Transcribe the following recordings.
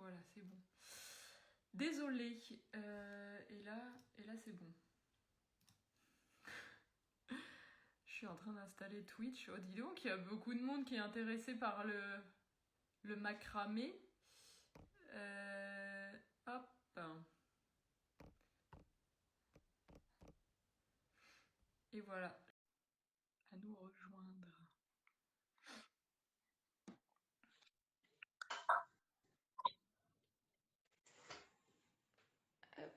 Voilà, c'est bon. Désolée. Et là c'est bon. Je suis en train d'installer Twitch. Oh, dis donc, il y a beaucoup de monde qui est intéressé par le macramé. Hop. Et voilà. À nous rejoindre. Hop.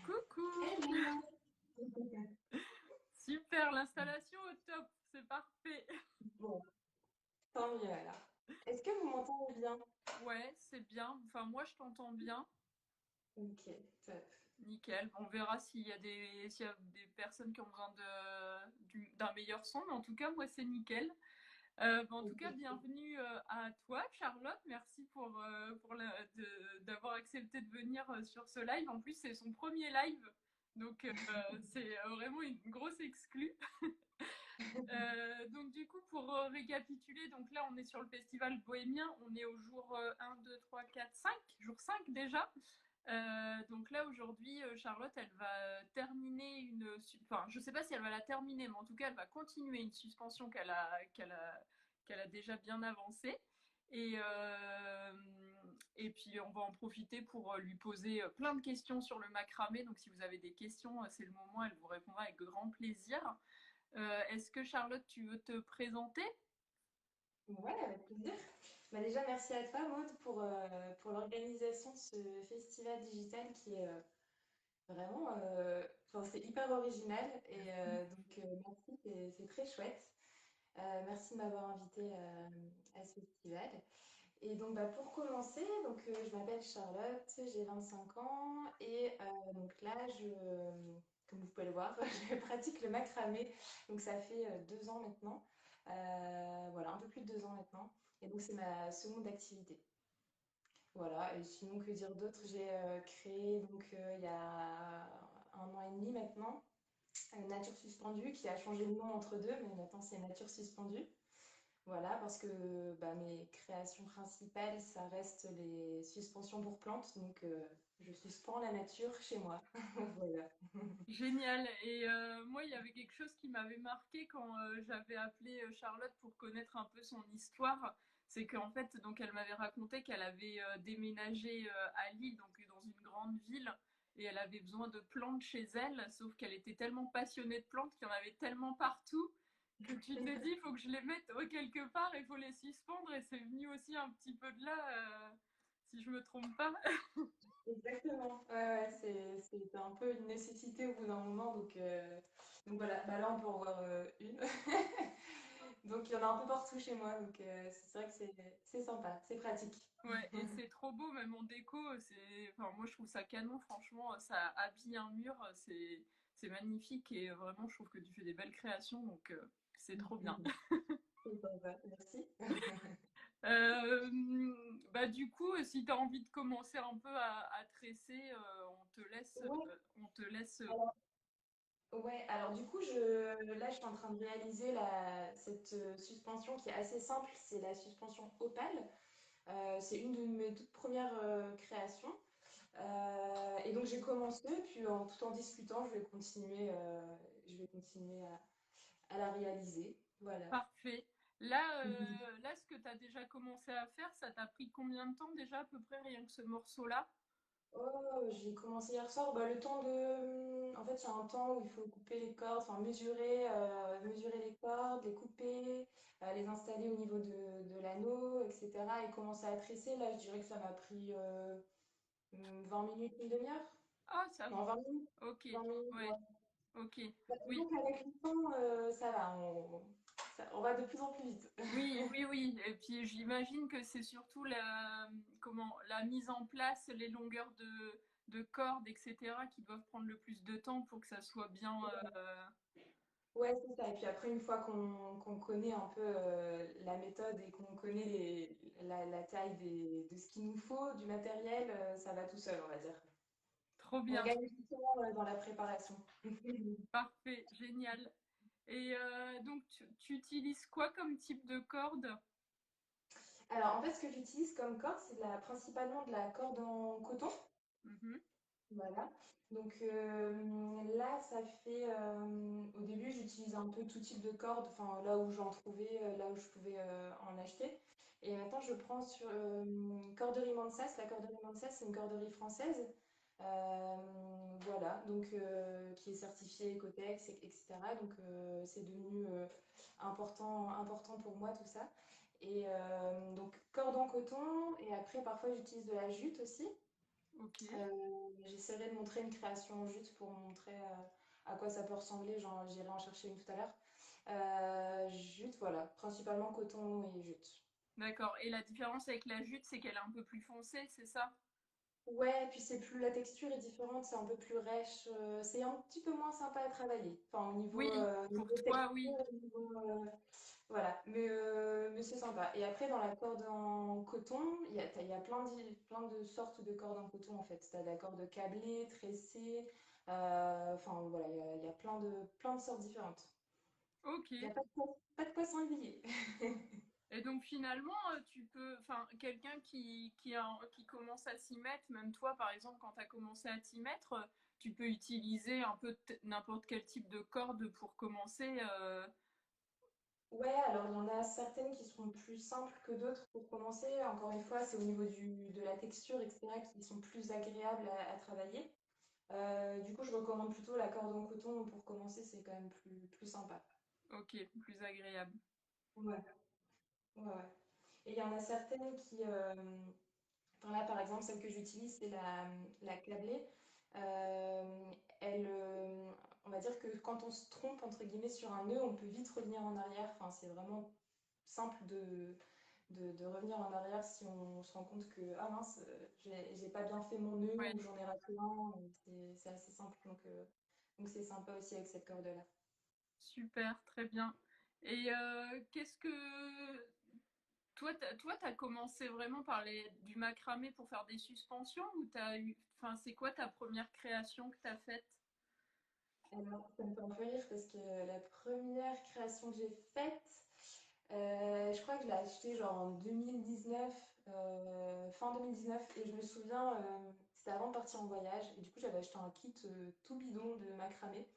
Coucou. Hello. Super, l'installation au top. C'est parfait. Bon, tant mieux alors. Est-ce que vous m'entendez bien? Ouais, c'est bien. Enfin, moi, je t'entends bien. Ok, top. Nickel. On verra s'il y a des personnes qui ont besoin d'un meilleur son. Mais en tout cas, moi, c'est nickel. En tout cas, Ok. bienvenue à toi, Charlotte. Merci d'avoir accepté de venir sur ce live. En plus, c'est son premier live. Donc, c'est vraiment une grosse exclue. Donc du coup, pour récapituler, donc là on est sur le festival bohémien, on est au jour 1, 2, 3, 4, 5, jour 5 déjà. Donc là aujourd'hui, Charlotte, elle va terminer enfin je sais pas si elle va la terminer, mais en tout cas elle va continuer une suspension qu'elle a déjà bien avancée. Et puis on va en profiter pour lui poser plein de questions sur le macramé. Donc si vous avez des questions, c'est le moment, elle vous répondra avec grand plaisir. Est-ce que Charlotte, tu veux te présenter? Ouais, avec plaisir. Bah déjà, merci à toi, Maud, pour l'organisation de ce festival digital qui est vraiment, enfin, c'est hyper original et merci, c'est très chouette. Merci de m'avoir invité à ce festival. Et donc, bah, pour commencer, je m'appelle Charlotte, j'ai 25 ans et donc là, comme vous pouvez le voir, je pratique le macramé. Donc, ça fait 2 ans maintenant. Voilà, un peu plus de 2 ans maintenant. Et donc, c'est ma seconde activité. Voilà, et sinon, que dire d'autre? J'ai créé il y a 1 an et demi maintenant, Nature Suspendue, qui a changé de nom entre deux, mais maintenant c'est Nature Suspendue. Voilà, parce que bah, mes créations principales, ça reste les suspensions pour plantes. Donc, je suspends la nature chez moi. Voilà. Génial. Et moi, il y avait quelque chose qui m'avait marqué quand j'avais appelé Charlotte pour connaître un peu son histoire. C'est qu'en fait, donc, elle m'avait raconté qu'elle avait déménagé à Lille, donc dans une grande ville, et elle avait besoin de plantes chez elle, sauf qu'elle était tellement passionnée de plantes qu'il y en avait tellement partout que tu t'es dit, il faut que je les mette quelque part, il faut les suspendre, et c'est venu aussi un petit peu de là, si je me trompe pas. Exactement. Ouais, ouais, c'est un peu une nécessité au bout d'un moment. Donc voilà, bah là on peut en voir une. Donc il y en a un peu partout chez moi. Donc c'est vrai que c'est sympa, c'est pratique. Ouais, et c'est trop beau, même en déco, enfin, moi je trouve ça canon, franchement, ça habille un mur, c'est magnifique et vraiment je trouve que tu fais des belles créations, donc c'est trop bien. C'est sympa, merci. Euh, Bah du coup, si tu as envie de commencer un peu à tresser, Ouais. on te laisse. Ouais, alors du coup, là, je suis en train de réaliser cette suspension qui est assez simple. C'est la suspension Opale. C'est une de mes toutes premières créations. Et donc, j'ai commencé, puis tout en discutant, je vais continuer à la réaliser. Voilà. Parfait. Là, ce que tu as déjà commencé à faire, ça t'a pris combien de temps déjà à peu près rien que ce morceau-là? Oh, j'ai commencé hier soir. Bah, le temps de. En fait, il y a un temps où il faut couper les cordes, enfin mesurer les cordes, les couper, les installer au niveau de l'anneau, etc. Et commencer à tresser. Là, je dirais que ça m'a pris 20 minutes, une demi-heure. Ah, ça Non, va. 20 minutes. Ok, 20 minutes, ouais. ouais, ok. Bah, Oui, disons qu'avec le temps, ça va. On va de plus en plus vite. oui, oui, oui. Et puis j'imagine que c'est surtout la mise en place, les longueurs de cordes, etc., qui doivent prendre le plus de temps pour que ça soit bien. Ouais, c'est ça. Et puis après, une fois qu'on connaît un peu la méthode et qu'on connaît la taille de ce qu'il nous faut, du matériel, ça va tout seul, on va dire. Trop On bien. gagne du temps dans la préparation. Parfait, génial. Et donc, tu utilises quoi comme type de corde? Alors, en fait, ce que j'utilise comme corde, c'est principalement de la corde en coton. Mhm. Voilà. Donc là, ça fait. Au début, j'utilisais un peu tout type de cordes, enfin là où j'en trouvais, là où je pouvais en acheter. Et maintenant, je prends sur Corderie Mansas. La Corderie Mansas, c'est une corderie française. Euh, voilà, donc qui est certifiée Ecotex, etc. Donc c'est devenu important pour moi tout ça. Et donc corde en coton. Et après, parfois, j'utilise de la jute aussi. Ok. J'essaierai de montrer une création en jute pour montrer à quoi ça peut ressembler. J'irai en chercher une tout à l'heure. Jute, voilà, principalement coton et jute. D'accord. Et la différence avec la jute, c'est qu'elle est un peu plus foncée, c'est ça? Ouais, puis c'est plus la texture est différente, c'est un peu plus rêche, c'est un petit peu moins sympa à travailler. Enfin, Oui, au pour niveau toi, texture, oui. au niveau, voilà, mais c'est sympa. Et après, dans la corde en coton, il y a plein de sortes de cordes en coton en fait. Tu as de la corde câblée, tressée, enfin voilà, il y a plein de sortes différentes. Ok. Il n'y a pas de quoi s'ennuyer. Et donc finalement, tu peux, enfin, quelqu'un qui commence à s'y mettre, même toi par exemple, quand tu as commencé à t'y mettre, tu peux utiliser un peu n'importe quel type de corde pour commencer. Ouais, alors il y en a certaines qui seront plus simples que d'autres pour commencer. Encore une fois, c'est au niveau de la texture, etc., qui sont plus agréables à travailler. Du coup, je recommande plutôt la corde en coton pour commencer, c'est quand même plus sympa. Ok, plus agréable. Ouais, ouais, ouais. Et il y en a certaines qui, enfin là, par exemple, celle que j'utilise, c'est la câblée. Euh, elle, on va dire que quand on se trompe, entre guillemets, sur un nœud, on peut vite revenir en arrière. Enfin, c'est vraiment simple de revenir en arrière si on se rend compte que, ah mince, j'ai pas bien fait mon nœud Ouais, ou j'en ai raté un. C'est assez simple, donc c'est sympa aussi avec cette corde-là. super, très bien. Et qu'est-ce que t'as commencé vraiment par du macramé pour faire des suspensions ou t'as eu, enfin, c'est quoi ta première création que t'as faite? Alors, ça me fait un peu rire parce que la première création que j'ai faite, je crois que je l'ai achetée genre en 2019, fin 2019, et je me souviens, c'était avant de partir en voyage, et du coup j'avais acheté un kit tout bidon de macramé.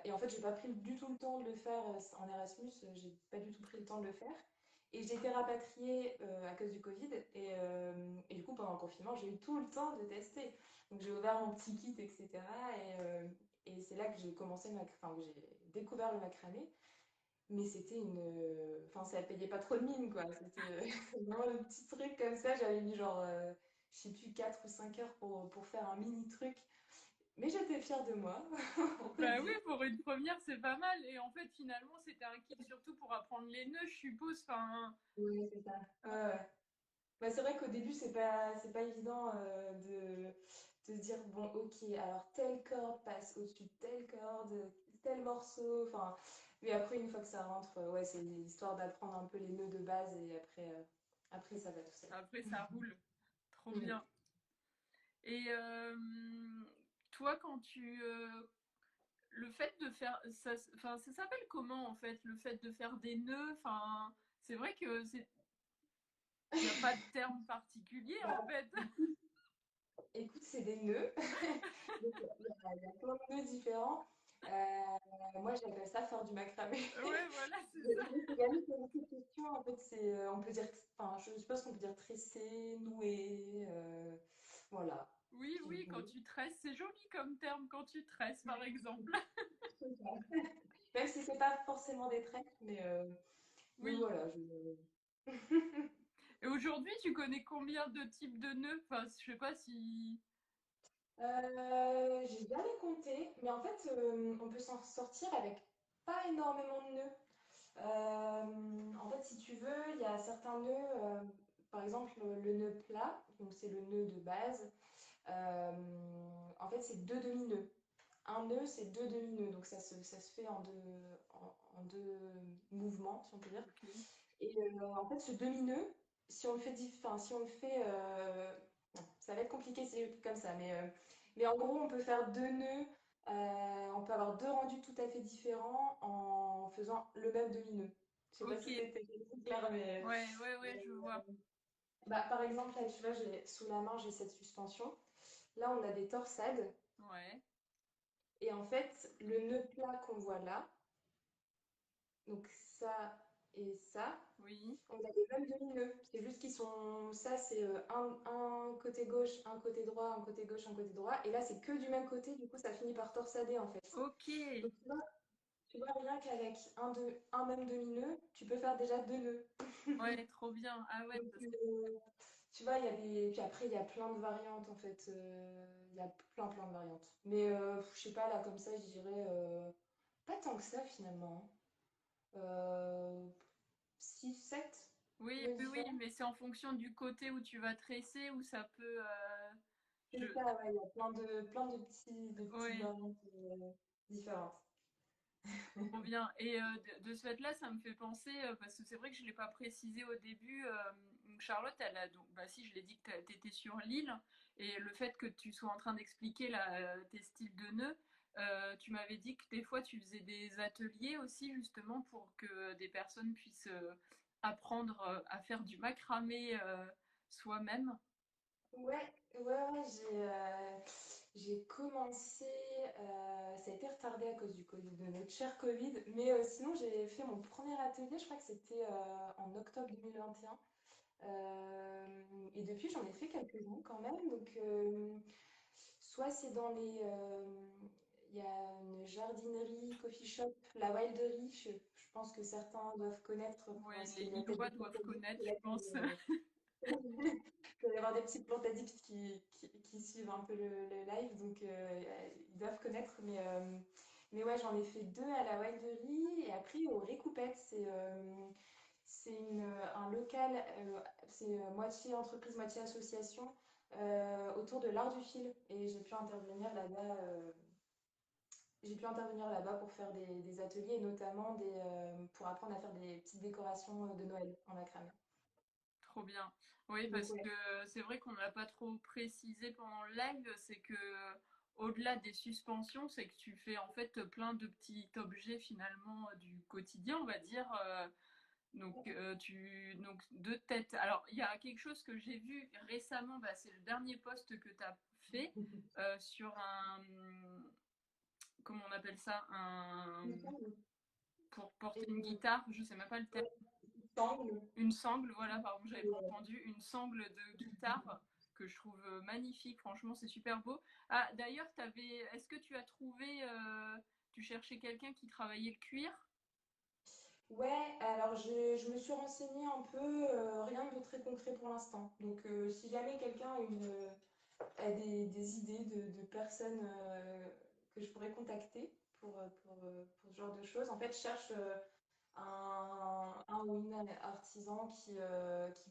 Et en fait, j'ai pas pris du tout le temps de le faire en Erasmus, j'ai pas du tout pris le temps de le faire. Et j'ai été rapatriée à cause du Covid. Et du coup, pendant le confinement, j'ai eu tout le temps de tester. Donc j'ai ouvert mon petit kit, etc. Et c'est là que j'ai enfin, que j'ai découvert le macramé. Mais c'était enfin, ça payait pas trop de mine, quoi. C'était vraiment le petit truc comme ça. J'avais mis genre, je sais plus, 4 ou 5 heures pour faire un mini truc. Mais j'étais fière de moi, on peut Bah oui, dire. pour une première, c'est pas mal. Et en fait, finalement, c'était un kit surtout pour apprendre les nœuds, je suppose. Enfin, Oui, c'est ça. Ouais, ouais. Bah, c'est vrai qu'au début, c'est pas évident de se dire, bon, ok, alors telle corde passe au-dessus de telle corde, tel morceau. Enfin, mais après, une fois que ça rentre, ouais, c'est l'histoire d'apprendre un peu les nœuds de base et après ça va tout seul. après, ça roule. Trop Mhm. bien. Et toi, le fait de faire, ça, enfin, ça s'appelle comment en fait, le fait de faire des nœuds. Enfin, c'est vrai que il n'y a pas de terme particulier en Bah, fait. écoute, c'est des nœuds. Donc, il y a plein de nœuds différents. Moi, j'appelle ça faire du macramé. Ouais, voilà, c'est ça. Je me suis jamais posé cette question. En fait, on peut dire, enfin, je suppose qu'on peut dire tresser, nouer, voilà. Oui, Si oui, vous quand voulez. tu tresses, c'est joli comme terme quand tu tresses, par exemple. Même si c'est pas forcément des trèfles, mais Oui. voilà. Et aujourd'hui, tu connais combien de types de nœuds? Enfin, je sais pas si. J'ai jamais compté, mais en fait, on peut s'en sortir avec pas énormément de nœuds. En fait, si tu veux, il y a certains nœuds, par exemple le nœud plat, donc c'est le nœud de base. Euh, En fait, c'est deux demi-nœuds. Un nœud, c'est deux demi-nœuds, donc ça se fait en deux mouvements, si on peut dire. Ok. Et en fait, ce demi-nœud, si on le fait, enfin, si on le fait, non, ça va être compliqué si je le fais comme ça, mais en gros, on peut faire deux nœuds, on peut avoir deux rendus tout à fait différents en faisant le même demi-nœud. Je sais pas Ok. si c'était clair, Ouais, ouais, ouais, mais, je vois. bah, par exemple, là, tu vois, sous la main, j'ai cette suspension. Là, on a des torsades. Ouais, Et en fait, le nœud plat qu'on voit là, donc ça et ça, oui. on a les mêmes demi-nœuds. C'est juste qu'ils sont. Ça, c'est un côté gauche, un côté droit, un côté gauche, un côté droit. Et là, c'est que du même côté. Du coup, ça finit par torsader en fait. Ok. Donc, tu vois rien qu'avec un même demi-nœud, tu peux faire déjà deux nœuds. Ouais, trop bien. Ah ouais, Donc, tu vois, il y a des. Puis après, il y a plein de variantes en fait. Il y a plein de variantes. Mais je sais pas, là, comme ça, je dirais pas tant que ça finalement. 6, 7 oui, nœuds oui, oui, différents. mais c'est en fonction du côté où tu vas tresser, où ça peut. Je... C'est ça, ouais, il y a plein de petits Ouais, variantes différentes. trop bien. Et de ce fait-là, ça me fait penser, parce que c'est vrai que je ne l'ai pas précisé au début, donc Charlotte, elle a donc, bah si, je l'ai dit que tu étais sur l'île, et le fait que tu sois en train d'expliquer tes styles de nœuds, tu m'avais dit que des fois tu faisais des ateliers aussi, justement, pour que des personnes puissent apprendre à faire du macramé soi-même. Ouais, j'ai commencé, ça a été retardé à cause du Covid, de notre cher Covid, mais sinon j'ai fait mon premier atelier, je crois que c'était en octobre 2021. Et depuis, j'en ai fait quelques-uns quand même. Donc, soit c'est dans les. Il y a une jardinerie, coffee shop, la Wilderie. Je pense que certains doivent connaître, Ouais, parce les qu'il y a peut-être Lillois des doivent plantes connaître, je là qui, pense. il doit y avoir des petits plantes addicts qui suivent un peu le live, donc ils doivent connaître. Mais ouais, j'en ai fait deux à la Wilderie et après au Recoupette. C'est un local, c'est moitié entreprise, moitié association autour de l'art du fil. Et j'ai pu intervenir là-bas pour faire des ateliers, et notamment pour apprendre à faire des petites décorations de Noël en macramé. Trop bien. Oui, Donc parce ouais. que c'est vrai qu'on n'a pas trop précisé pendant le live, c'est que au-delà des suspensions, c'est que tu fais en fait plein de petits objets finalement du quotidien, on va dire. Donc deux têtes. Alors il y a quelque chose que j'ai vu récemment, bah, c'est le dernier post que tu as fait sur un, comment on appelle ça, Il me semble. pour porter une Et, guitare, je sais même pas le terme. ouais, il semble. Une sangle, voilà, pardon, j'avais pas Et, entendu, une sangle de guitare que je trouve magnifique, franchement, c'est super beau. Ah, d'ailleurs, est-ce que tu as trouvé, tu cherchais quelqu'un qui travaillait le cuir? ouais, alors je me suis renseignée un peu, rien de très concret pour l'instant. Donc si jamais quelqu'un a des idées de personnes que je pourrais contacter pour ce genre de choses, en fait, je cherche un ou une artisan qui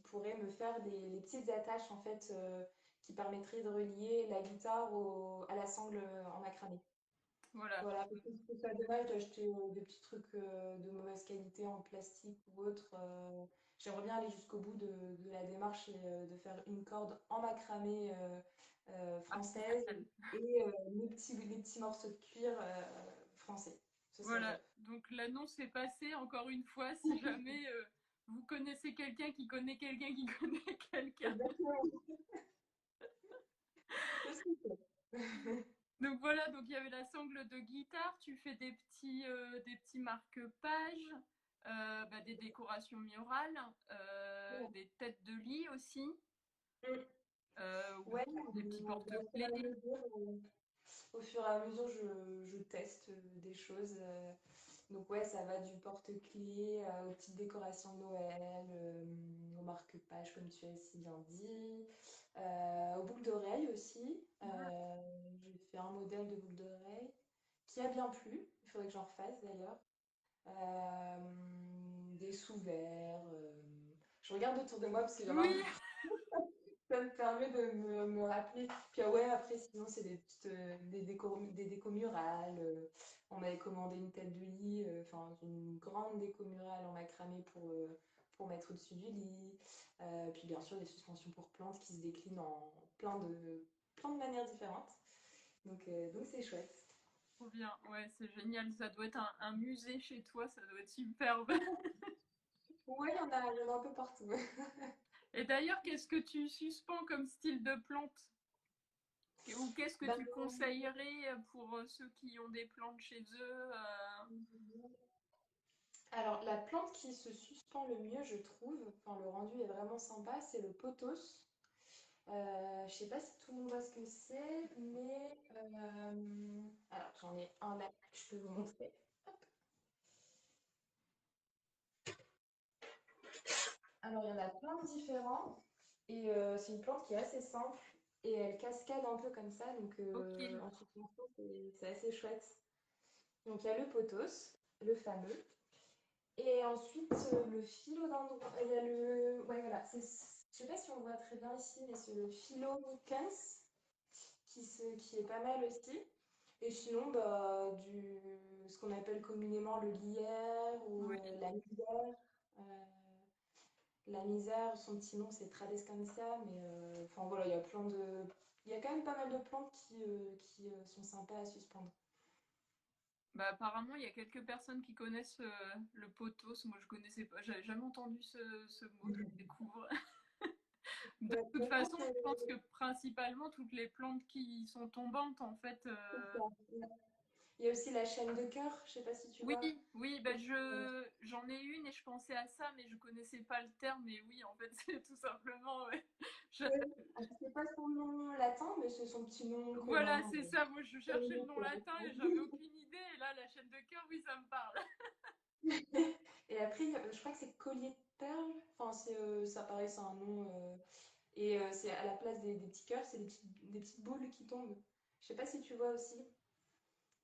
pourrait me faire les petites attaches en fait qui permettraient de relier la guitare à la sangle en macramé. Voilà, Voilà, parce que je trouve ça dommage d'acheter des petits trucs de mauvaise qualité en plastique ou autre. J'aimerais bien aller jusqu'au bout de la démarche et de faire une corde en macramé française artisanale. et les petits morceaux de cuir français. Ce serait Voilà, top. donc l'annonce est passée encore une fois, si jamais vous connaissez quelqu'un qui connaît quelqu'un qui connaît quelqu'un. Exactement. Ce serait top. Donc voilà, donc il y avait la sangle de guitare, tu fais des petits marque-pages, bah, des décorations murales, des têtes de lit aussi, Mm. ou Ouais, des petits bah, au fur et porte-clés. à mesure, je teste des choses. Donc ouais, ça va du porte-clés aux petites décorations de Noël, aux marque-pages, comme tu as si bien dit, aux boucles d'oreilles aussi. J'ai fait un modèle de boucle d'oreille qui a bien plu. Il faudrait que j'en refasse d'ailleurs. Des sous-verts. Je regarde autour de moi parce qu'il y en a un Oui, peu. Ça me permet de me rappeler. Puis ouais, après, sinon, c'est des décos murales. On avait commandé une tête de lit, enfin, une grande déco murale en macramé pour mettre au-dessus du lit. Puis bien sûr, des suspensions pour plantes qui se déclinent en plein de manières différentes. Donc c'est chouette. trop bien, ouais, c'est génial, ça doit être un musée chez toi, ça doit être superbe. Ouais, il y en a un peu partout. Et d'ailleurs, qu'est-ce que tu suspends comme style de plante? Ou qu'est-ce que Ben, tu conseillerais pour ceux qui ont des plantes chez eux? alors, la plante qui se suspend le mieux, je trouve, enfin, le rendu est vraiment sympa, c'est le pothos. Je sais pas si tout le monde voit ce que c'est, mais alors j'en ai un là que je peux vous montrer. Alors il y en a plein de différents et c'est une plante qui est assez simple et elle cascade un peu comme ça, donc Ok. en suspension c'est assez chouette. Donc il y a le pothos, le fameux, et ensuite le philodendron. Il y a le, ouais voilà, je sais pas si on le voit très bien ici, mais c'est le philomicans qui est pas mal aussi. Et sinon, bah, ce qu'on appelle communément le lierre ou Ouais. la misère. Euh, la misère, son petit nom c'est Tradescantia, mais enfin voilà, il y a plein de. Il y a quand même pas mal de plantes qui sont sympas à suspendre. Bah, apparemment, il y a quelques personnes qui connaissent le pothos. Moi, je connaissais pas. J'avais jamais entendu ce mot. Je le découvre. De Ouais, toute je pense façon, que je pense que principalement toutes les plantes qui sont tombantes, en fait. c'est ça. Ouais. Il y a aussi la chaîne de cœur, je sais pas si tu Oui, vois. oui, bah j'en ai une et je pensais à ça, mais je connaissais pas le terme. Mais oui, en fait, c'est tout simplement. Ouais. Je- Ouais. Je sais pas son nom latin, mais c'est son petit nom Voilà, commun. c'est ça. Moi, je cherchais le Communique, nom latin et j'avais aucune idée. Et là, la chaîne de cœur, oui, ça me parle. Et après, je crois que c'est collier de perles. Enfin, ça pareil, c'est un nom. Et c'est à la place des petits cœurs, c'est des petites boules qui tombent. Je sais pas si tu vois aussi.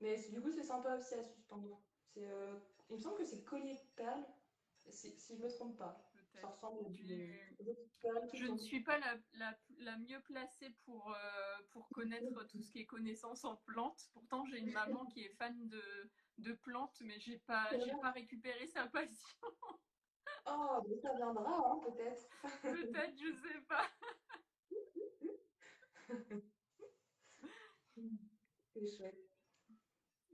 Mais du coup, c'est sympa aussi à suspendre. Il me semble que c'est collier de perles, si je me trompe pas. Ça Peut-être. ressemble à Tu- des petites perles qui Je ne tombent. suis pas la mieux placée pour connaître tout ce qui est connaissance en plantes. Pourtant, j'ai une maman qui est fan de plantes, mais C'est j'ai vrai. pas récupéré sa passion. Oh, mais ça viendra, hein, peut-être. Peut-être, je sais pas. C'est chouette.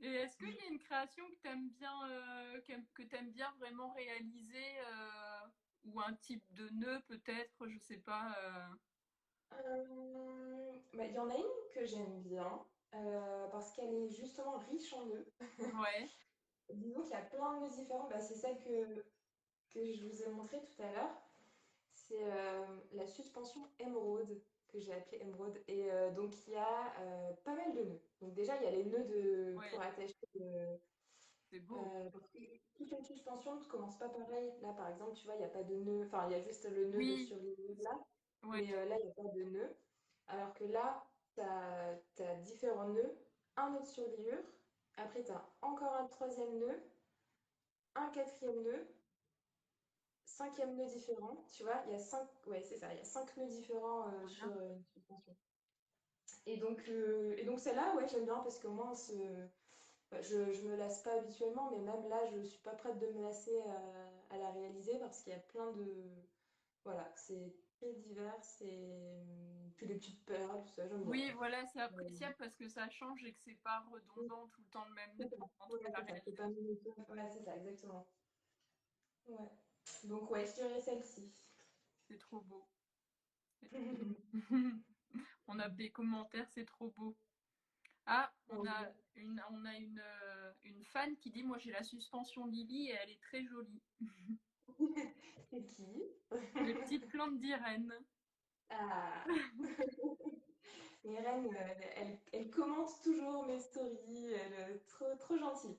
Et est-ce qu'il y a une création que tu aimes bien, que t'aimes bien vraiment réaliser, ou un type de nœud peut-être, je sais pas. Bah, il y en a une que j'aime bien, parce qu'elle est justement riche en nœuds. Ouais, Disons qu'il y a plein de nœuds différents. Bah, c'est celle que je vous ai montrée tout à l'heure. C'est la suspension émeraude, que j'ai appelée émeraude. Et donc, il y a pas mal de nœuds. Donc, déjà, il y a les nœuds pour ouais, attacher. c'est beau. Parce que toute une suspension ne commence pas pareil. Là, par exemple, tu vois, il n'y a pas de nœud. Enfin, il y a juste le nœud de Oui, surlignure là. ouais, Mais là, il n'y a pas de nœud. Alors que là, tu as différents nœuds. Un nœud de surlignure. Après, tu as encore un troisième nœud. Un quatrième nœud. Cinquième nœud différent, tu vois, il y a cinq, ouais, c'est ça, il y a cinq nœuds différents trop sur bien. une suspension. Et donc celle-là, ouais, j'aime bien parce qu'au moins, bah, je me lasse pas habituellement, mais même là, je suis pas prête de me lasser à la réaliser parce qu'il y a plein de, voilà, c'est très divers, puis des petites perles, tout ça, j'aime bien. Oui, voilà, c'est Euh, appréciable parce que ça change et que c'est pas redondant tout le temps le même c'est nœud ça, en ouais, toute la c'est ça, c'est réalité. pas monotone. Ouais, c'est ça, exactement. Ouais. Donc ouais, je dirais celle-ci. C'est trop beau. On a des commentaires, c'est trop beau. Ah, on a une fan qui dit, moi j'ai la suspension Lily et elle est très jolie. C'est qui? Les petites plantes d'Irène. Ah, Myrène, elle commente toujours mes stories, elle est trop, trop gentille.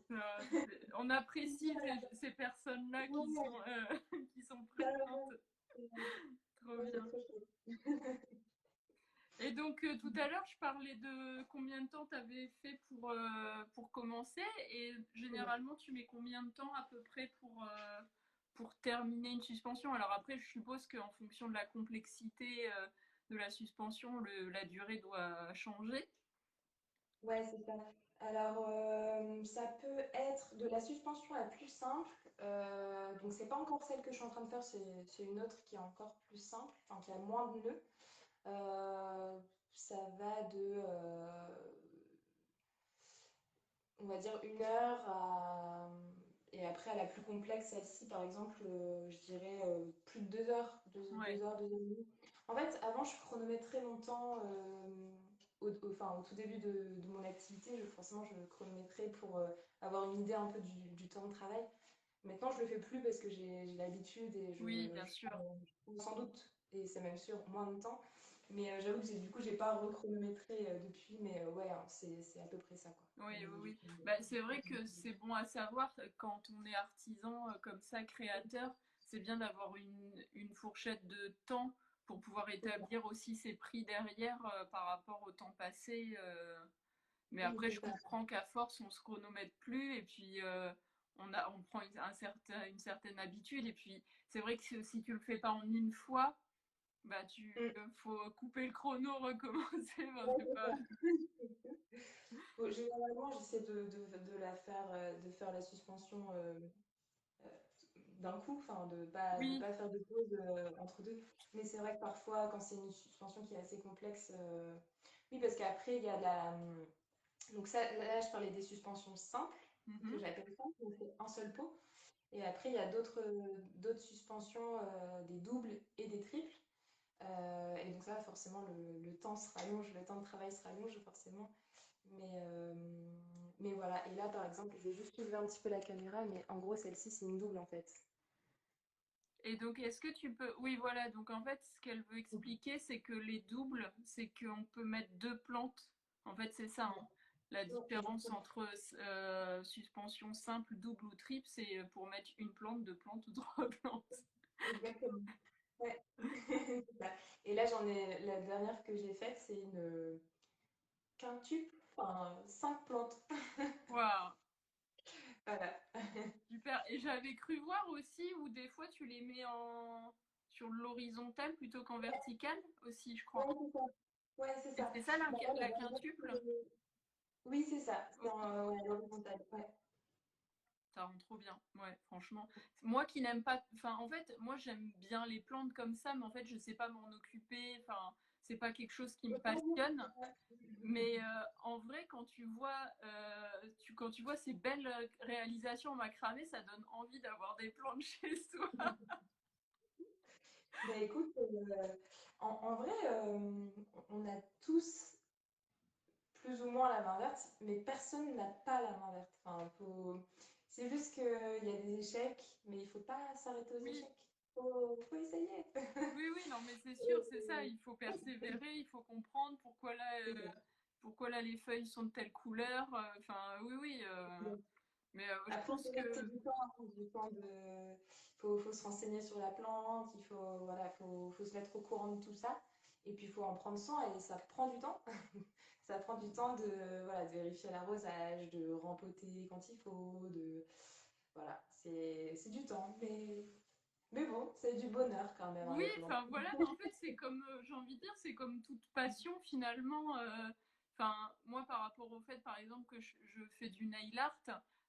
On apprécie ces personnes-là Ouais, qui sont carrément. présentes. Trop Ouais, c'est bien. trop chouette. Et donc, tout à l'heure, je parlais de combien de temps tu avais fait pour commencer. Et Ouais. généralement, tu mets combien de temps à peu près pour terminer une suspension? Alors après, je suppose qu'en fonction de la complexité de la suspension, la durée doit changer. Ouais, c'est ça. Alors, ça peut être de la suspension la plus simple. Donc, c'est pas encore celle que je suis en train de faire, c'est une autre qui est encore plus simple, enfin qui a moins de nœuds. Ça va on va dire, 1 heure à Et après, la plus complexe, celle-ci, par exemple, je dirais plus de 2 heures, Ouais. 2 heures et demie. En fait, avant, je chronométrais mon temps, enfin, au tout début de mon activité, forcément, je chronométrais pour avoir une idée un peu du temps de travail. Maintenant, je le fais plus parce que j'ai l'habitude et Oui, bien sûr. je prends sans doute, et c'est même sûr, moins de temps. Mais j'avoue que du coup, j'ai pas rechronométré depuis, mais ouais, hein, c'est à peu près ça, quoi. Oui, oui, oui. Bah, c'est vrai que c'est bon à savoir quand on est artisan comme ça, créateur, c'est bien d'avoir une fourchette de temps pour pouvoir C'est ça. établir aussi ses prix derrière par rapport au temps passé. Mais Oui, après, c'est je ça. comprends qu'à force, on se chronomètre plus et puis on prend une certaine habitude. Et puis, c'est vrai que si tu le fais pas en une fois, bah, Mm. faut couper le chrono, recommencer. Enfin, Ouais, c'est c'est pas. ça. Généralement, j'essaie de faire la suspension euh, d'un coup, enfin de Oui, pas faire de pause entre deux. Mais c'est vrai que parfois, quand c'est une suspension qui est assez complexe, oui, parce qu'après, il y a donc ça, là, je parlais des suspensions simples, que mhm. j'appelle simples, on fait un seul pot. Et après, il y a d'autres suspensions, des doubles et des triples. Et donc là, forcément, le temps se rallonge, le temps de travail se rallonge, forcément. Mais, euh, mais voilà, et là par exemple, je vais juste soulever un petit peu la caméra, mais en gros, celle-ci, c'est une double en fait. Et donc, est-ce que tu peux... Oui, voilà, donc en fait, ce qu'elle veut expliquer, c'est que les doubles, c'est qu'on peut mettre deux plantes. En fait, c'est ça, hein. La Non, différence exactement. entre suspension simple, double ou triple, c'est pour mettre une plante, deux plantes ou trois plantes. Exactement. Ouais. C'est ça. Et là, la dernière que j'ai faite, c'est une quintuple, enfin 5 plantes. Waouh, Voilà. super. Et j'avais cru voir aussi où des fois tu les mets sur l'horizontale plutôt qu'en verticale aussi, je Ouais, crois. c'est ça. Ouais, c'est Et ça. c'est ça Bah, là, la la dernière quintuple? oui, c'est ça. C'est Ok. ouais, à l'horizontale. Ouais. Ça rend trop bien, ouais, franchement. Moi qui n'aime pas, enfin, en fait, moi j'aime bien les plantes comme ça, mais en fait, je sais pas m'en occuper, enfin, c'est pas quelque chose qui me passionne. Mais en vrai, quand tu vois ces belles réalisations macramé, ça donne envie d'avoir des plantes chez soi. Bah écoute, en vrai, on a tous plus ou moins la main verte, mais personne n'a pas la main verte. Enfin, c'est juste qu'il y a des échecs, mais il faut pas s'arrêter aux Oui, échecs. Faut essayer. oui, oui, non, mais c'est sûr, c'est ça, il faut persévérer, il faut comprendre C'est ça. pourquoi là les feuilles sont de telle couleur. Enfin, oui, oui, mais je Après, pense c'est vrai que c'est que du temps, hein, du temps de... faut se renseigner sur la plante, voilà, faut se mettre au courant de tout ça. Et puis, il faut en prendre soin et ça prend du temps. Ça prend du temps voilà, de vérifier l'arrosage, de rempoter quand il faut, voilà, c'est du temps. Mais bon, c'est du bonheur quand même, hein, oui, les plantes. enfin voilà, mais en fait c'est comme, j'ai envie de dire, c'est comme toute passion finalement. Enfin, moi par rapport au fait, par exemple, que je fais du nail art,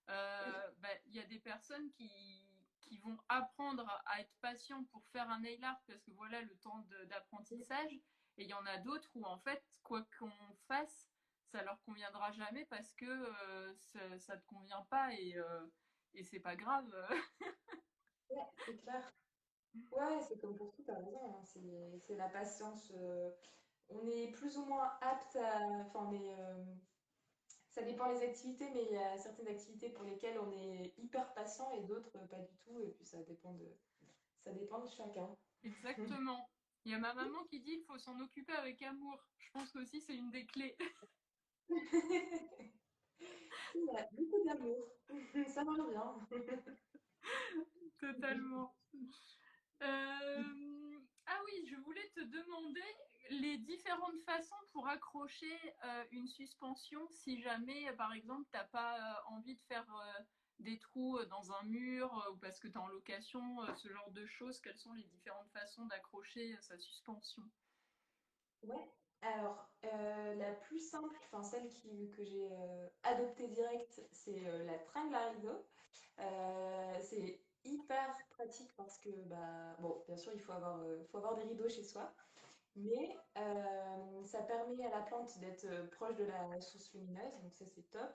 bah, il y a des personnes qui vont apprendre à être patient pour faire un nail art parce que voilà le temps d'apprentissage. Et il y en a d'autres où en fait, quoi qu'on fasse, ça leur conviendra jamais parce que ça te convient pas et c'est pas grave. Ouais, c'est clair. Ouais, c'est comme pour tout, t'as raison, hein, c'est la patience. On est plus ou moins apte à. Enfin, ça dépend des activités, mais il y a certaines activités pour lesquelles on est hyper patient et d'autres pas du tout. Et puis ça dépend de chacun. Exactement. Il y a ma maman qui dit qu'il faut s'en occuper avec amour. Je pense que aussi c'est une des clés. C'est vrai, beaucoup d'amour. Ça marche bien. Totalement. Ah oui, je voulais te demander les différentes façons pour accrocher une suspension si jamais, par exemple, t'as pas envie de faire des trous dans un mur ou parce que tu es en location, ce genre de choses. Quelles sont les différentes façons d'accrocher sa suspension? Ouais. Alors, la plus simple, enfin celle que j'ai adoptée direct, c'est la tringle à rideau. C'est hyper pratique parce que, bah, bon, bien sûr, faut avoir des rideaux chez soi, mais ça permet à la plante d'être proche de la source lumineuse, donc ça c'est top.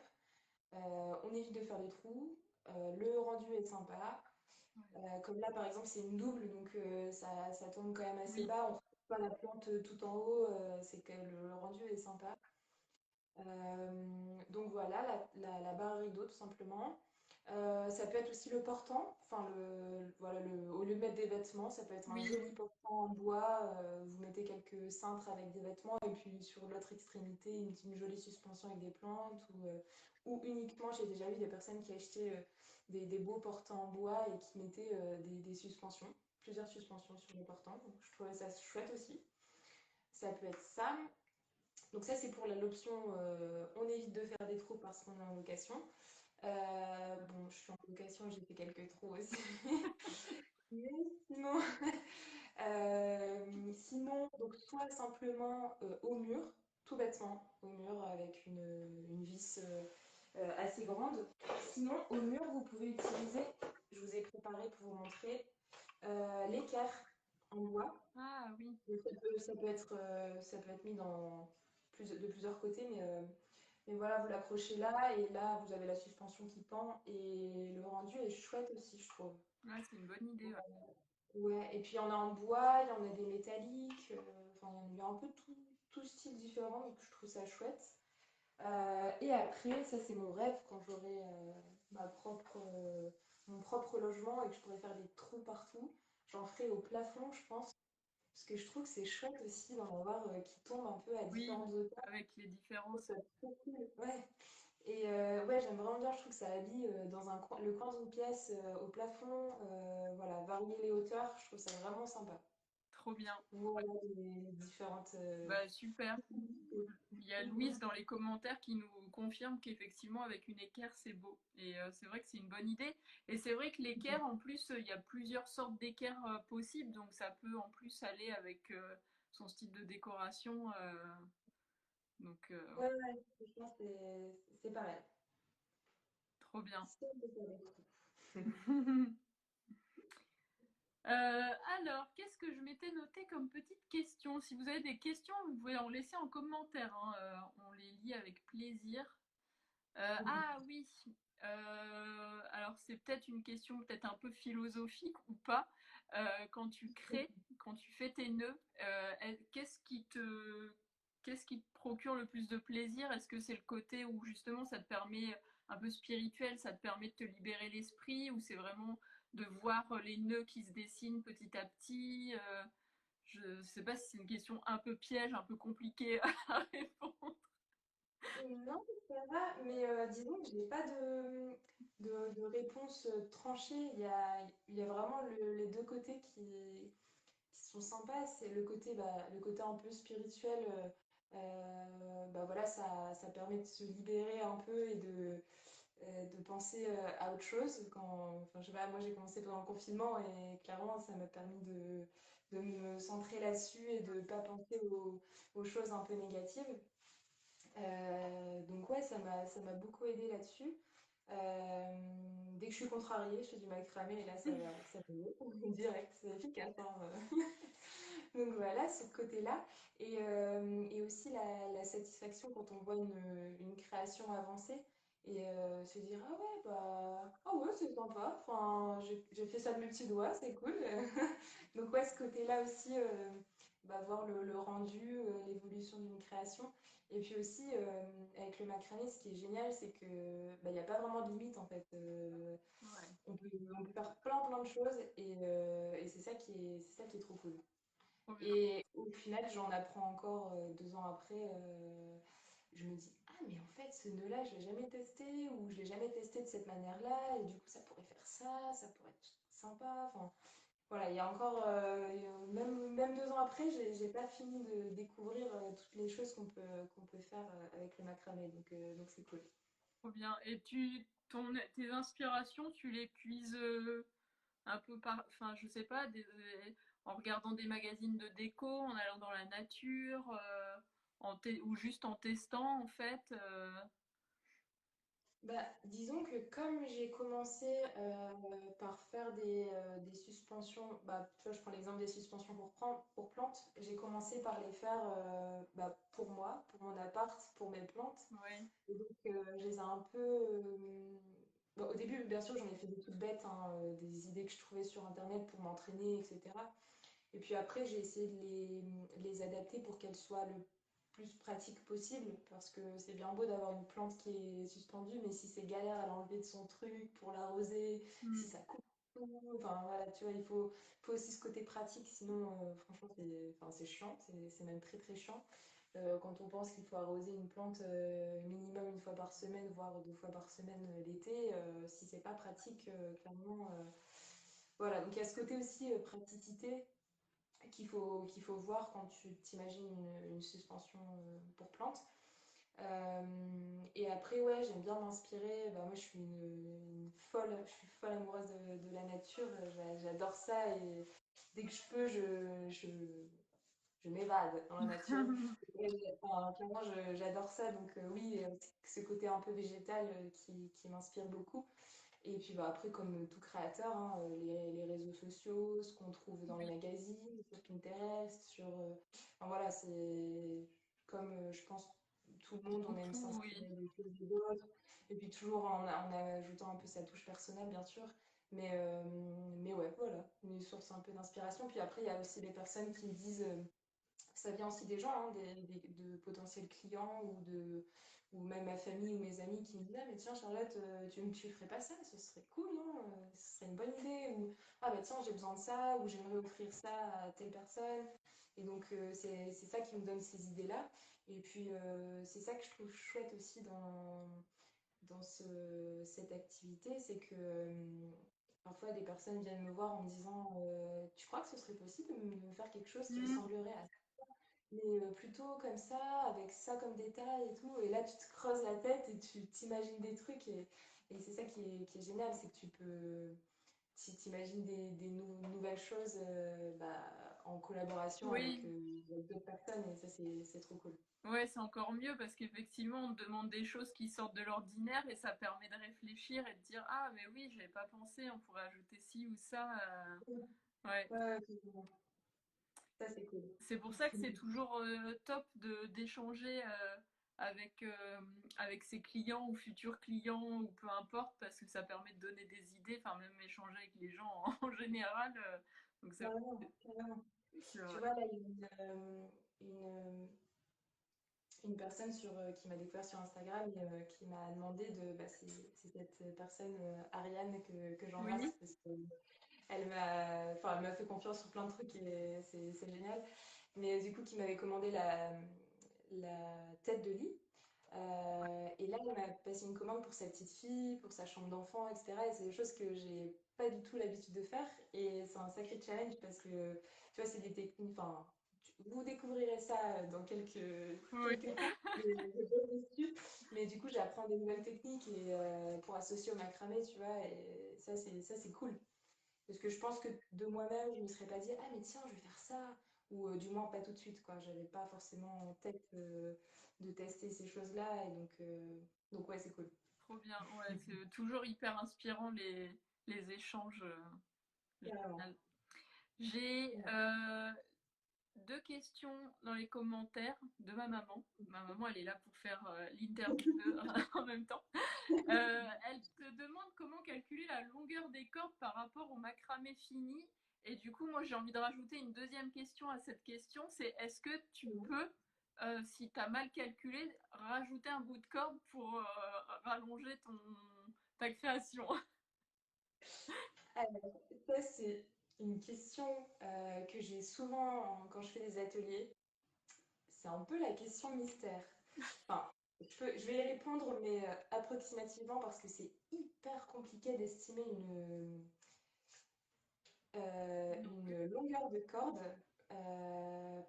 On évite de faire des trous. le rendu est sympa. Ouais. Comme là, par exemple, c'est une double, donc ça tombe quand même assez Oui, bas. On ne trouve pas la plante tout en haut, c'est que le rendu est sympa. Donc voilà, la barre rideau tout simplement. Ça peut être aussi le portant, enfin voilà, au lieu de mettre des vêtements, ça peut être un oui, joli portant en bois. Vous mettez quelques cintres avec des vêtements et puis sur l'autre extrémité une jolie suspension avec des plantes ou uniquement, j'ai déjà vu des personnes qui achetaient des beaux portants en bois et qui mettaient des suspensions, plusieurs suspensions sur les portants. Donc je trouvais ça chouette aussi. Ça peut être ça. Donc ça, c'est pour l'option on évite de faire des trous parce qu'on est en location. Bon, je suis en location et j'ai fait quelques trous aussi. Mais sinon, sinon, donc soit simplement au mur, tout bêtement, au mur avec une vis assez grande. Sinon, au mur, vous pouvez utiliser, je vous ai préparé pour vous montrer, l'équerre en bois. ah oui, Ça peut être mis de plusieurs côtés, mais voilà, vous l'accrochez là et là, vous avez la suspension qui pend et le rendu est chouette aussi, je trouve. ouais, c'est une bonne idée. Ouais. Ouais, et puis il y en a en bois, il y en a des métalliques, enfin il y a un peu tout style différent, donc je trouve ça chouette. Et après, ça c'est mon rêve quand j'aurai mon propre logement et que je pourrais faire des trous partout. J'en ferai au plafond, je pense. Parce que je trouve que c'est chouette aussi d'en avoir qui tombent un peu à Oui, différentes hauteurs. avec les Je trouve différences. ça trop cool. Ouais. Et ouais, j'aime vraiment bien. Je trouve que ça habille dans le coin d'une pièce, au plafond. Voilà, varier les hauteurs. Je trouve ça vraiment sympa. Trop bien. Voilà les différentes. Bah, super. Possibilités. Il y a Louise dans les commentaires qui nous confirme qu'effectivement, avec une équerre, c'est beau. Et c'est vrai que c'est une bonne idée. Et c'est vrai que l'équerre, en plus, il y a plusieurs sortes d'équerres possibles. Donc ça peut en plus aller avec son style de décoration. Donc, ouais, Ouais, ouais, franchement, c'est pas mal. trop bien. C'est un peu ça, les trous. Alors, qu'est-ce que je m'étais noté comme petite question? Si vous avez des questions, vous pouvez en laisser en commentaire, hein, on les lit avec plaisir. Ah oui, alors c'est peut-être une question peut-être un peu philosophique ou pas. Quand tu crées, quand tu fais tes nœuds, qu'est-ce qui te procure le plus de plaisir? Est-ce que c'est le côté où justement ça te permet un peu spirituel, ça te permet de te libérer l'esprit, ou c'est vraiment de voir les nœuds qui se dessinent petit à petit? Je ne sais pas si c'est une question un peu piège, un peu compliquée à répondre. Non, ça va, mais disons que j'ai pas de réponse tranchée. Il y a vraiment les deux côtés qui sont sympas. C'est le côté, le côté un peu spirituel. Voilà, ça permet de se libérer un peu et de penser à autre chose. Enfin, je sais pas, moi j'ai commencé pendant le confinement et clairement ça m'a permis de me centrer là-dessus et de pas penser aux choses un peu négatives. Donc ouais, ça m'a beaucoup aidé là-dessus. Dès que je suis contrariée, je fais du macramé et là, ça va mieux. Direct, c'est efficace, hein. Donc voilà, ce côté-là. Et aussi la satisfaction quand on voit une création avancer et se dire, ah ouais, ah ouais, c'est sympa. Enfin, j'ai fait ça de mes petits doigts, c'est cool. Donc ouais, ce côté-là aussi, voir le rendu, l'évolution d'une création. Et puis aussi, avec le macramé, ce qui est génial, c'est que il n'y a pas vraiment de limite en fait. Ouais, On peut faire plein de choses et c'est ça qui est trop cool. trop bien. Et au final, j'en apprends encore 2 ans après. Je me dis, ah, mais en fait, ce nœud-là, je l'ai jamais testé ou je l'ai jamais testé de cette manière-là. Et du coup, ça pourrait faire ça pourrait être sympa. Enfin, voilà, il y a encore, même 2 ans après, j'ai pas fini de découvrir toutes les choses qu'on peut faire avec le macramé. Donc c'est cool. Trop bien. Et tes inspirations, tu les puises un peu enfin, je sais pas, en regardant des magazines de déco, en allant dans la nature, ou juste en testant, en fait. Disons que comme j'ai commencé par faire des suspensions, tu vois, je prends l'exemple des suspensions pour plantes, j'ai commencé par les faire pour moi, pour mon appart, pour mes plantes. Ouais, Et donc, je les ai un peu Bon, au début, bien sûr, j'en ai fait des toutes bêtes, hein, des idées que je trouvais sur Internet pour m'entraîner, etc. Et puis après, j'ai essayé de les adapter pour qu'elles soient le plus pratiques possible, parce que c'est bien beau d'avoir une plante qui est suspendue, mais si c'est galère à l'enlever de son truc pour l'arroser, si Mm. ça coupe tout, enfin voilà, tu vois, faut aussi ce côté pratique, sinon franchement c'est chiant, c'est même très très chiant. Quand on pense qu'il faut arroser une plante minimum une fois par semaine, voire deux fois par semaine l'été, si c'est pas pratique, clairement, voilà. Donc il y a ce côté aussi praticité qu'il faut voir quand tu t'imagines une suspension pour plante. Et après, ouais, j'aime bien m'inspirer. Bah, moi, je suis folle amoureuse de la nature. J'adore ça et dès que je peux, je m'évade dans la nature. Enfin, clairement, j'adore ça. Donc, oui, ce côté un peu végétal qui m'inspire beaucoup. Et puis bah, après, comme tout créateur, hein, les réseaux sociaux, ce qu'on trouve dans les Oui, magazines, sur Pinterest, enfin, voilà, c'est comme je pense tout le monde, on aime beaucoup, oui. s'inspirer des choses des autres. Et puis toujours en ajoutant un peu sa touche personnelle, bien sûr. Mais ouais, voilà, une source un peu d'inspiration. Puis après, il y a aussi des personnes qui me disent ça vient aussi des gens, hein, de potentiels clients ou même ma famille ou mes amis qui me disent ah mais tiens Charlotte, tu ferais pas ça, ce serait cool, non? Ce serait une bonne idée. Ou ah bah tiens, j'ai besoin de ça, ou j'aimerais offrir ça à telle personne. Et donc c'est ça qui me donne ces idées-là. Et puis c'est ça que je trouve chouette aussi dans cette activité, c'est que parfois des personnes viennent me voir en me disant tu crois que ce serait possible de me faire quelque chose qui Mm. ressemblerait à mais plutôt comme ça, avec ça comme détail et tout. Et là, tu te creuses la tête et tu t'imagines des trucs. Et c'est ça qui est génial, c'est que tu peux, si tu imagines nouvelles choses en collaboration Oui, avec d'autres personnes. Et ça, c'est trop cool. ouais, c'est encore mieux parce qu'effectivement, on te demande des choses qui sortent de l'ordinaire et ça permet de réfléchir et de dire ah, mais oui, j'avais pas pensé, on pourrait ajouter ci ou ça. Ouais, Ouais. ouais, complètement. Ça, c'est cool. C'est pour ça que c'est toujours top d'échanger avec, avec ses clients ou futurs clients ou peu importe parce que ça permet de donner des idées, enfin même échanger avec les gens en général. Donc c'est Carrément, carrément. Tu vrai. vois, là, il y a une personne qui m'a découvert sur Instagram et qui m'a demandé c'est cette personne, Ariane, que j'embrasse Oui, parce que elle m'a fait confiance sur plein de trucs et c'est génial. Mais du coup, qui m'avait commandé la tête de lit. Et là, elle m'a passé une commande pour sa petite fille, pour sa chambre d'enfant, etc. Et c'est des choses que j'ai pas du tout l'habitude de faire. Et c'est un sacré challenge parce que, tu vois, c'est des techniques. Enfin, vous découvrirez ça dans oui. quelques cours, des bonnes astuces. Mais du coup, j'apprends des nouvelles techniques et, pour associer au macramé, tu vois. Et ça, c'est cool. Parce que je pense que de moi-même, je me serais pas dit, ah mais tiens, je vais faire ça. Ou du moins pas tout de suite, quoi. J'avais pas forcément en tête de tester ces choses-là. Et donc ouais, c'est cool. Trop bien. Ouais, c'est toujours hyper inspirant les échanges. Carrément. Génial. J'ai Ouais. deux questions dans les commentaires de ma maman. Ma maman, elle est là pour faire l'interview en même temps. Elle te demande comment calculer la longueur des cordes par rapport au macramé fini. Et du coup, moi, j'ai envie de rajouter une deuxième question à cette question. C'est est-ce que tu peux, si tu as mal calculé, rajouter un bout de corde pour rallonger ta création? Alors, ça, c'est une question que j'ai souvent quand je fais des ateliers. C'est un peu la question mystère. Enfin, je vais y répondre, mais approximativement parce que c'est hyper compliqué d'estimer une longueur de corde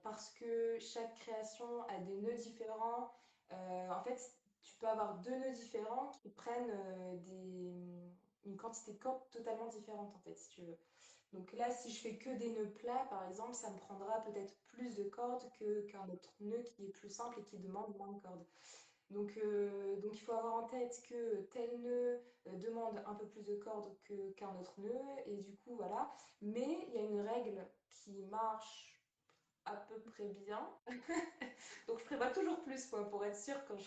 parce que chaque création a des nœuds différents. En fait, tu peux avoir deux nœuds différents qui prennent une quantité de corde totalement différente, en fait, si tu veux. Donc là, si je fais que des nœuds plats, par exemple, ça me prendra peut-être plus de cordes qu'un autre nœud qui est plus simple et qui demande moins de cordes. Donc il faut avoir en tête que tel nœud demande un peu plus de cordes qu'un autre nœud, et du coup, voilà. Mais il y a une règle qui marche à peu près bien. Donc je prévois toujours plus, moi, pour être sûre quand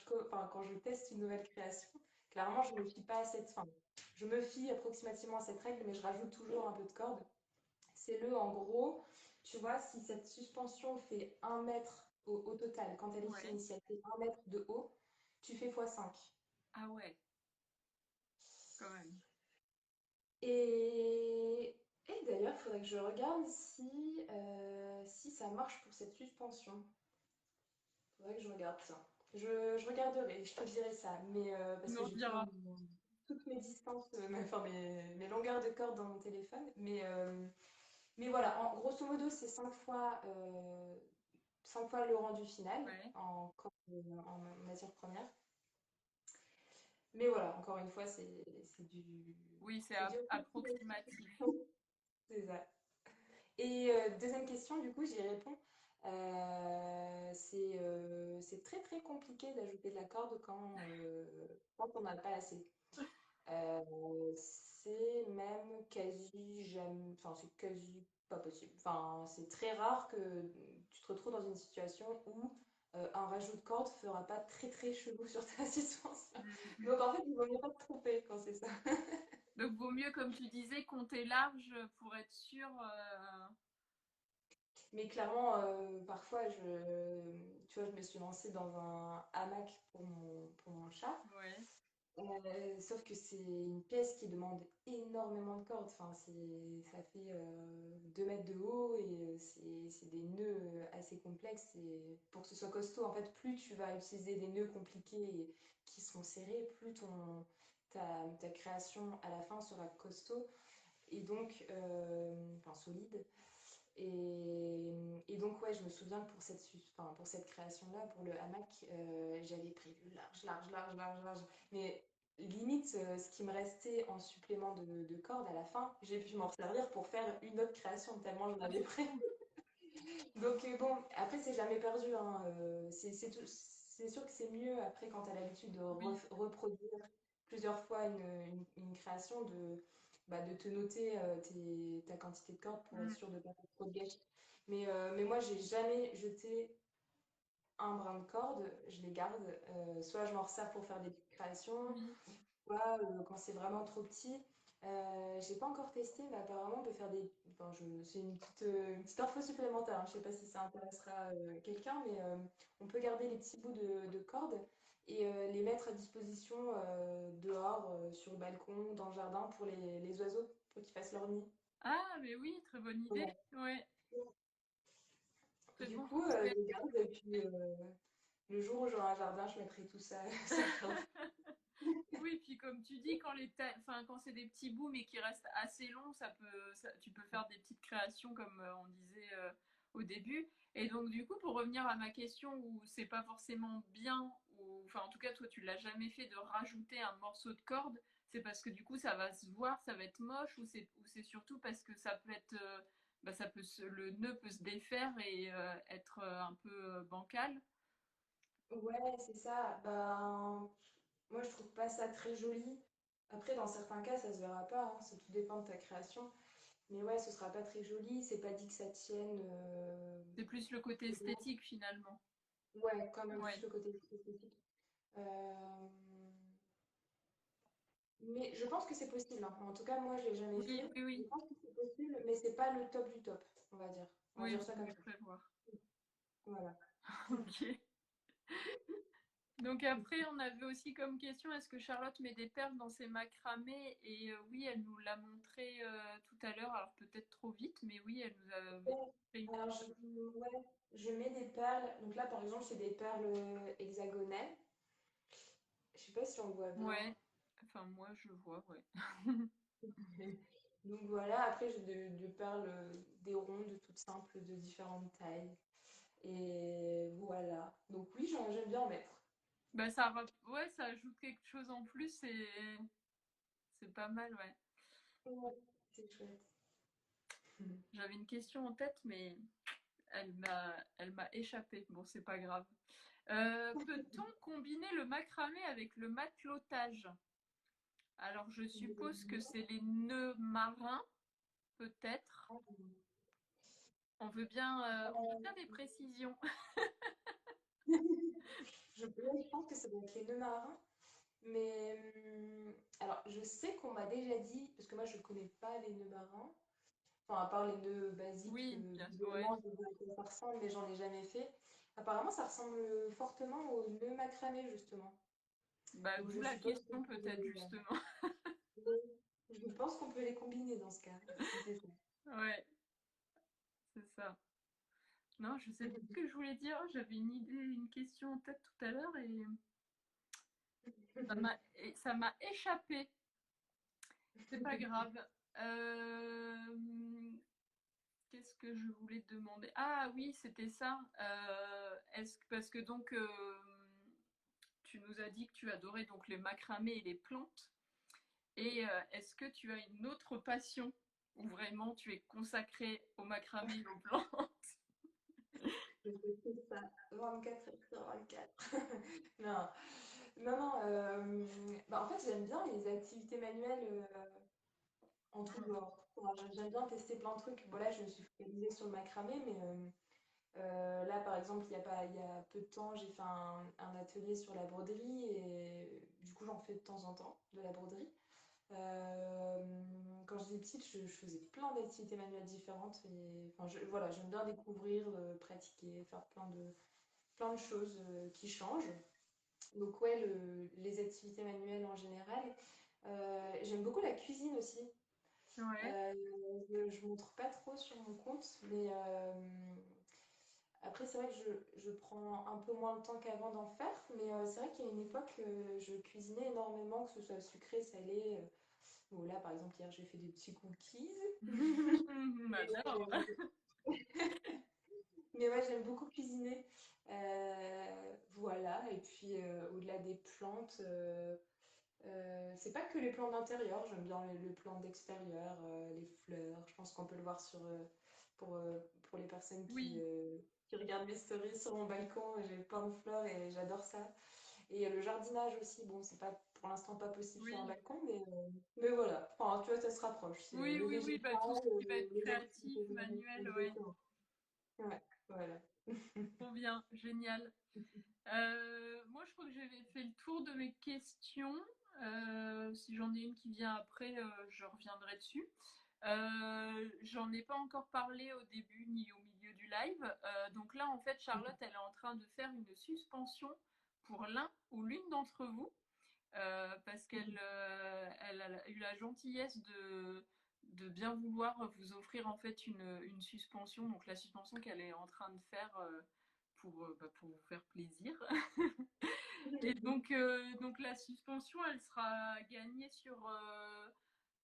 quand je teste une nouvelle création, Clairement, je me fie pas à cette, enfin, je me fie approximativement à cette règle, mais je rajoute toujours un peu de corde. C'est en gros, tu vois, si cette suspension fait 1 mètre au total, quand elle est Ouais. finie, si elle fait 1 mètre de haut, tu fais x5. Ah ouais, quand même. Et, et d'ailleurs, il faudrait que je regarde si ça marche pour cette suspension. Il faudrait que je regarde ça. Je regarderai, je te dirai ça. Mais Tu parce que nous j'ai rediras. toutes mes distances, enfin mes longueurs de corde dans mon téléphone. Mais voilà, grosso modo, c'est 5 fois le rendu final Ouais. en matière première. Mais voilà, encore une fois, c'est Oui, c'est c'est du approximatif. c'est ça. Et deuxième question, du coup, j'y réponds. C'est très très compliqué d'ajouter de la corde quand on n'a pas assez. C'est même quasi jamais, enfin c'est quasi pas possible. Enfin, c'est très rare que tu te retrouves dans une situation où un rajout de corde fera pas très très chelou sur ta suspension. Mm. Donc en fait, il vaut mieux pas te tromper quand c'est ça. Donc, vaut mieux, comme tu disais, compter large pour être sûr. Mais clairement, parfois, tu vois, je me suis lancée dans un hamac pour mon chat. Ouais. Sauf que c'est une pièce qui demande énormément de cordes. Enfin, ça fait 2 mètres de haut et c'est des nœuds assez complexes. Et pour que ce soit costaud, en fait, plus tu vas utiliser des nœuds compliqués et qui sont serrés, plus ta création à la fin sera costaud et donc enfin, solide. Et donc, ouais, je me souviens que enfin, pour cette création-là, pour le hamac, j'avais prévu large, large, large, large, large. Mais limite, ce qui me restait en supplément de cordes à la fin, j'ai pu m'en servir pour faire une autre création, tellement j'en Ah, avais c'est pris. fou. Donc, bon, après, c'est jamais perdu, hein. C'est sûr que c'est mieux après quand tu as l'habitude de Oui. reproduire plusieurs fois une création, de te noter ta quantité de cordes pour être Mm. sûr de ne pas faire trop de gâchis. Mais moi, j'ai jamais jeté un brin de corde, je les garde. Soit je m'en resserre pour faire des petites créations, Oui. soit quand c'est vraiment trop petit. J'ai pas encore testé, mais apparemment on peut faire des. Enfin, c'est une petite info supplémentaire, hein. Je sais pas si ça intéressera quelqu'un, mais on peut garder les petits bouts de corde et les mettre à disposition dehors, sur le balcon, dans le jardin pour les oiseaux, pour qu'ils fassent leur nid. Ah, mais oui, très bonne idée. Ouais. Ouais, très Du bon coup, conseil. je les garde et puis le jour où j'aurai un jardin, je mettrai tout ça sur le jardin. Oui, puis comme tu dis, enfin, quand c'est des petits bouts mais qui restent assez longs, tu peux faire des petites créations comme on disait au début. Et donc du coup, pour revenir à ma question où c'est pas forcément bien, ou enfin en tout cas toi tu l'as jamais fait de rajouter un morceau de corde, c'est parce que du coup ça va se voir, ça va être moche, ou c'est surtout parce que ça peut être, bah, le nœud peut se défaire et être un peu bancal. Ouais, c'est ça. Ben, moi, je trouve pas ça très joli. Après, dans certains cas, ça se verra pas, hein, ça tout dépend de ta création. Mais ouais, ce sera pas très joli. C'est pas dit que ça tienne. C'est plus le côté Longtemps. esthétique finalement. Ouais, quand même plus Ouais. le côté esthétique. Euh, Mais je pense que c'est possible, hein. En tout cas, moi, je l'ai jamais Oui, fait. oui, Je oui. pense que c'est possible, mais c'est pas le top du top, on va dire. On va Oui, dire il ça vaut comme mieux ça. prévoir. Voilà. Ok. Donc après, on avait aussi comme question, est-ce que Charlotte met des perles dans ses macramés? Et oui, elle nous l'a montré tout à l'heure, alors peut-être trop vite, mais oui, elle nous avait Ouais. fait une... Alors, ouais, je mets des perles. Donc là, par exemple, c'est des perles hexagonales. Je sais pas si on voit bien. Ouais, enfin moi je vois, ouais. Donc voilà, après j'ai des perles, des rondes toutes simples de différentes tailles. Et voilà. Donc oui, j'aime bien en mettre. Bah ouais, ça ajoute quelque chose en plus et c'est pas mal, ouais. Ouais, c'est chouette. J'avais une question en tête, mais elle m'a échappé. Bon, c'est pas grave. Peut-on combiner le macramé avec le matelotage? Alors, je suppose que c'est les nœuds marins, peut-être. On veut bien des précisions. Je pense que ça doit être les deux marins. Mais alors, je sais qu'on m'a déjà dit, parce que moi je connais pas les nœuds marins, enfin à part les nœuds basiques que Oui, bien sûr, ouais. visuellement je vois à quoi ça ressemble, mais j'en ai jamais fait. Apparemment, ça ressemble fortement aux nœuds macramé justement. Bah, Donc d'où je la suppose qu'on question peut peut-être justement. je pense qu'on peut les combiner dans ce cas, si c'est ça. Ouais, c'est ça. Non, je sais plus ce que je voulais dire. J'avais une idée, une question en tête tout à l'heure et ça m'a échappé. C'est pas grave. Euh, Qu'est-ce que je voulais te demander? Ah oui, c'était ça. Parce que donc tu nous as dit que tu adorais donc les macramés et les plantes. Et est-ce que tu as une autre passion où vraiment tu es consacré au macramé et aux plantes? Je fais que ça 24 heures sur 24. Non, non, non. Bah, en fait, j'aime bien les activités manuelles en tout genre. Enfin, j'aime bien tester plein de trucs. Bon, là, je me suis focalisée sur le macramé, mais là, par exemple, il y a peu de temps, j'ai fait un atelier sur la broderie et du coup, j'en fais de temps en temps de la broderie. Euh, Quand j'étais petite, je faisais plein d'activités manuelles différentes et enfin, voilà, j'aime bien découvrir, pratiquer, faire plein de choses qui changent. Donc ouais, les activités manuelles en général. J'aime beaucoup la cuisine aussi. Ouais. Euh, je montre pas trop sur mon compte, mais après c'est vrai que je prends un peu moins de temps qu'avant d'en faire, mais c'est vrai qu'il y a une époque, je cuisinais énormément, que ce soit sucré, salé. Bon, là, par exemple, hier, j'ai fait des petits cookies. On adore. Mais ouais, j'aime beaucoup cuisiner. Voilà, et puis au-delà des plantes, c'est pas que les plantes d'intérieur, j'aime bien le plan d'extérieur, les fleurs. Je pense qu'on peut le voir pour les personnes Oui, qui regardent mes stories sur mon balcon. J'ai plein de fleurs et j'adore ça. Et le jardinage aussi, bon, c'est pas pour l'instant pas possible sur un oui. balcon, mais voilà. Enfin, tu vois, ça se rapproche. C'est Oui, le oui, oui, végétal, bah, tout ce qui va être les créatif, activités de manuel, ouais. exactement. Ouais, voilà. Trop bien, génial. Moi, je crois que j'avais fait le tour de mes questions. Si j'en ai une qui vient après, je reviendrai dessus. J'en ai pas encore parlé au début ni au milieu du live. Donc là, en fait, Charlotte, elle est en train de faire une suspension pour l'un ou l'une d'entre vous. Parce elle a eu la gentillesse de bien vouloir vous offrir en fait une suspension, donc la suspension qu'elle est en train de faire pour vous faire plaisir. Et donc la suspension, elle sera gagnée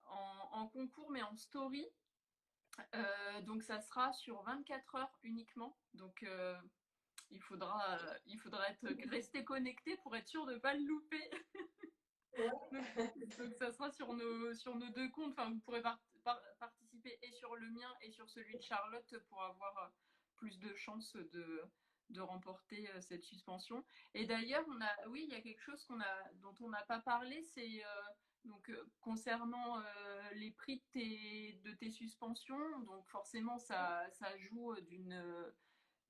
en concours mais en story. Donc ça sera sur 24 heures uniquement. Donc il faudra rester connecté pour être sûr de ne pas le louper. Donc, donc ça sera sur nos deux comptes. Enfin, vous pourrez participer et sur le mien et sur celui de Charlotte pour avoir plus de chances de remporter cette suspension. Et d'ailleurs, oui, il y a quelque chose dont on n'a pas parlé, c'est concernant les prix de tes suspensions. Donc forcément, ça joue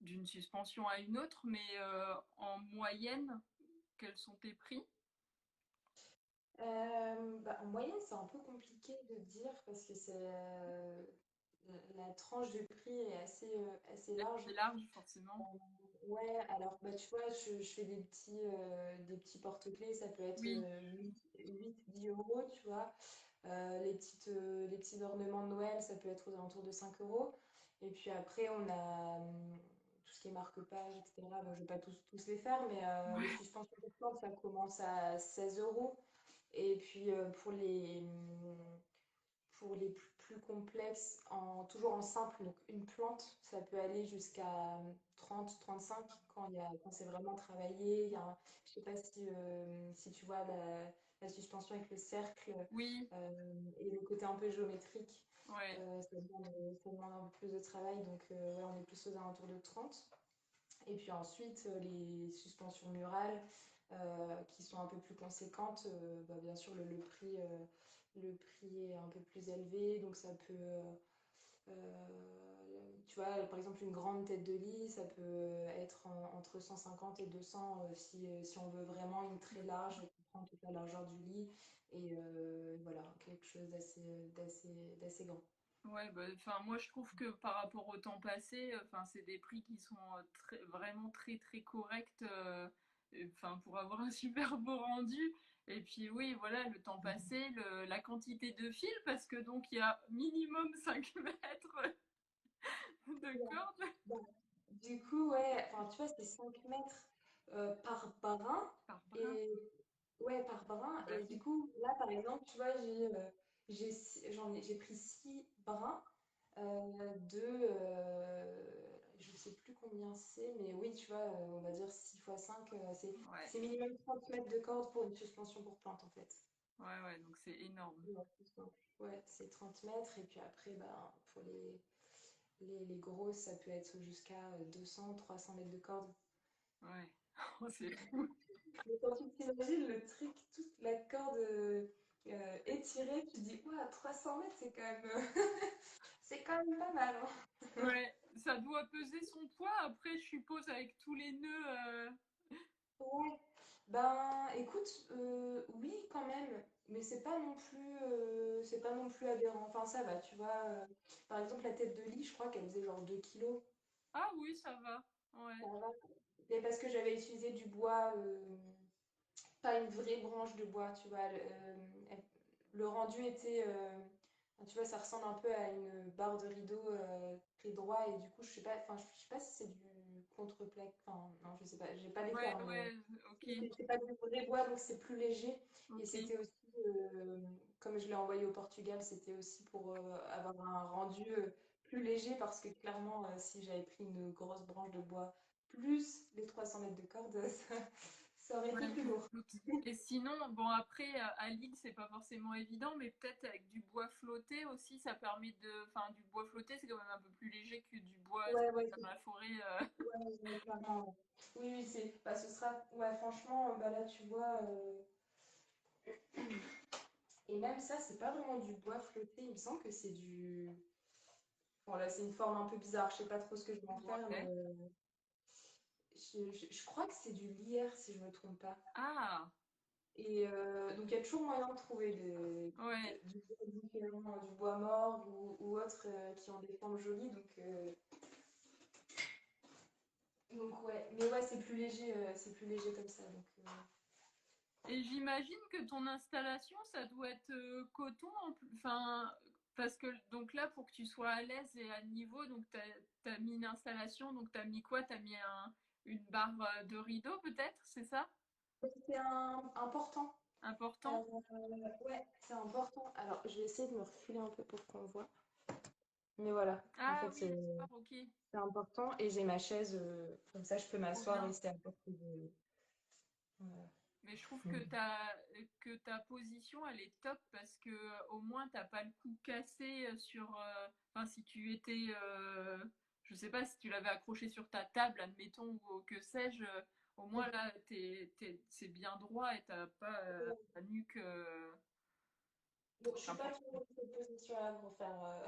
d'une suspension à une autre, mais en moyenne, quels sont tes prix? Bah, en moyenne, c'est un peu compliqué de dire parce que la tranche de prix est assez large. C'est large, forcément. Ouais, alors bah, tu vois, je fais des petits porte-clés, ça peut être Oui, 8 10 euros, tu vois. Les petits ornements de Noël, ça peut être aux alentours de 5 euros. Et puis après, on a tout ce qui est marque-page, etc. Bon, je ne vais pas tous les faire, mais les ouais. suspensions de plantes, ça commence à 16 euros. Et puis pour les plus complexes, toujours en simple, donc une plante, ça peut aller jusqu'à 30 35 quand c'est vraiment travaillé. Je sais pas si tu vois la suspension avec le cercle Oui, et le côté un peu géométrique. ouais. Ça demande un peu plus de travail, donc ouais, on est plus aux alentours de 30. Et puis ensuite, les suspensions murales qui sont un peu plus conséquentes, bah, bien sûr, le prix est un peu plus élevé, donc ça peut tu vois, par exemple, une grande tête de lit, ça peut être entre 150 et 200 si on veut vraiment une très large qui prend toute la largeur du lit. Et voilà, quelque chose d'assez grand. Ouais, bah, enfin, moi je trouve que par rapport au temps passé, enfin, c'est des prix qui sont vraiment très très corrects, enfin, pour avoir un super beau rendu. Et puis oui, voilà, le temps passé, la quantité de fils, parce que donc il y a minimum 5 mètres de Ouais. corde Bon, du coup, ouais, enfin, tu vois, c'est 5 mètres par brin. par brin. Et ouais, par brin. Bah Et du oui. coup, là, par exemple, tu vois, j'ai pris 6 brins de, je sais plus combien c'est, mais oui, tu vois, on va dire 6 fois 5 Ouais, c'est minimum 30 mètres de corde pour une suspension pour plante, en fait. ouais, ouais, donc c'est énorme. Ouais, ouais, c'est 30 mètres. Et puis après, ben, pour les grosses, ça peut être jusqu'à 200, 300 mètres de corde. Ouais, oh, c'est fou. Mais quand tu t'imagines le truc, toute la corde étirée, tu te dis, ouah, 300 mètres, c'est quand même, c'est quand même pas mal, hein. Ouais, ça doit peser son poids après, je suppose, avec tous les nœuds. Ouais, ben écoute, oui quand même, mais c'est pas non plus aberrant. Enfin ça va, tu vois. Par exemple la tête de lit, je crois qu'elle faisait genre 2 kilos. Ah oui, ça va. Ouais, Ça va. Mais parce que j'avais utilisé du bois, pas une vraie branche de bois, tu vois. Le rendu était, tu vois, ça ressemble un peu à une barre de rideau très droit et du coup, je sais pas, enfin, je sais pas si c'est du contreplaqué, enfin, non, je sais pas, j'ai pas les ouais, termes, mais ouais, ok, c'est pas du vrai bois, donc c'est plus léger. Et ok. c'était aussi, comme je l'ai envoyé au Portugal, c'était aussi pour avoir un rendu plus léger parce que clairement, si j'avais pris une grosse branche de bois plus les 300 mètres de corde, ça aurait Ouais, été plus je me lourd. doute. Et sinon, bon, après, à Lille, c'est pas forcément évident, mais peut-être avec du bois flotté aussi, ça permet de. Enfin, du bois flotté, c'est quand même un peu plus léger que du bois Ouais, ouais, dans la forêt. ouais, ouais, clairement. Ouais. Oui, oui, bah, ce sera, ouais, franchement, bah là, tu vois, et même ça, c'est pas vraiment du bois flotté, il me semble que c'est du, bon, là, c'est une forme un peu bizarre, je sais pas trop ce que je vais en faire, mais Ouais. je crois que c'est du lierre, si je me trompe pas. Ah, Et donc, il y a toujours moyen de trouver ouais, du bois différent, du bois mort ou autres qui ont des formes jolies, donc ouais, mais ouais, c'est plus léger comme ça, donc... et j'imagine que ton installation, ça doit être coton, enfin, parce que donc là, pour que tu sois à l'aise et à niveau, donc t'as mis une installation, donc t'as mis quoi? T'as mis une barre de rideau peut-être, c'est ça? C'est important. Important? Ouais, c'est important. Alors, je vais essayer de me reculer un peu pour qu'on voit. Mais voilà, en Ah fait, oui, d'accord, ok, c'est important. Et j'ai ma chaise, comme ça, je peux trop m'asseoir bien. et c'est à portée de... Voilà. Mais je trouve Mm. que ta position, elle est top parce que au moins t'as pas le cou cassé sur. Enfin, si tu étais, je sais pas, si tu l'avais accroché sur ta table, admettons, ou que sais-je, au moins là, c'est bien droit et t'as pas la nuque. Bon, je suis Enfin, pas trop dans cette position-là pour faire...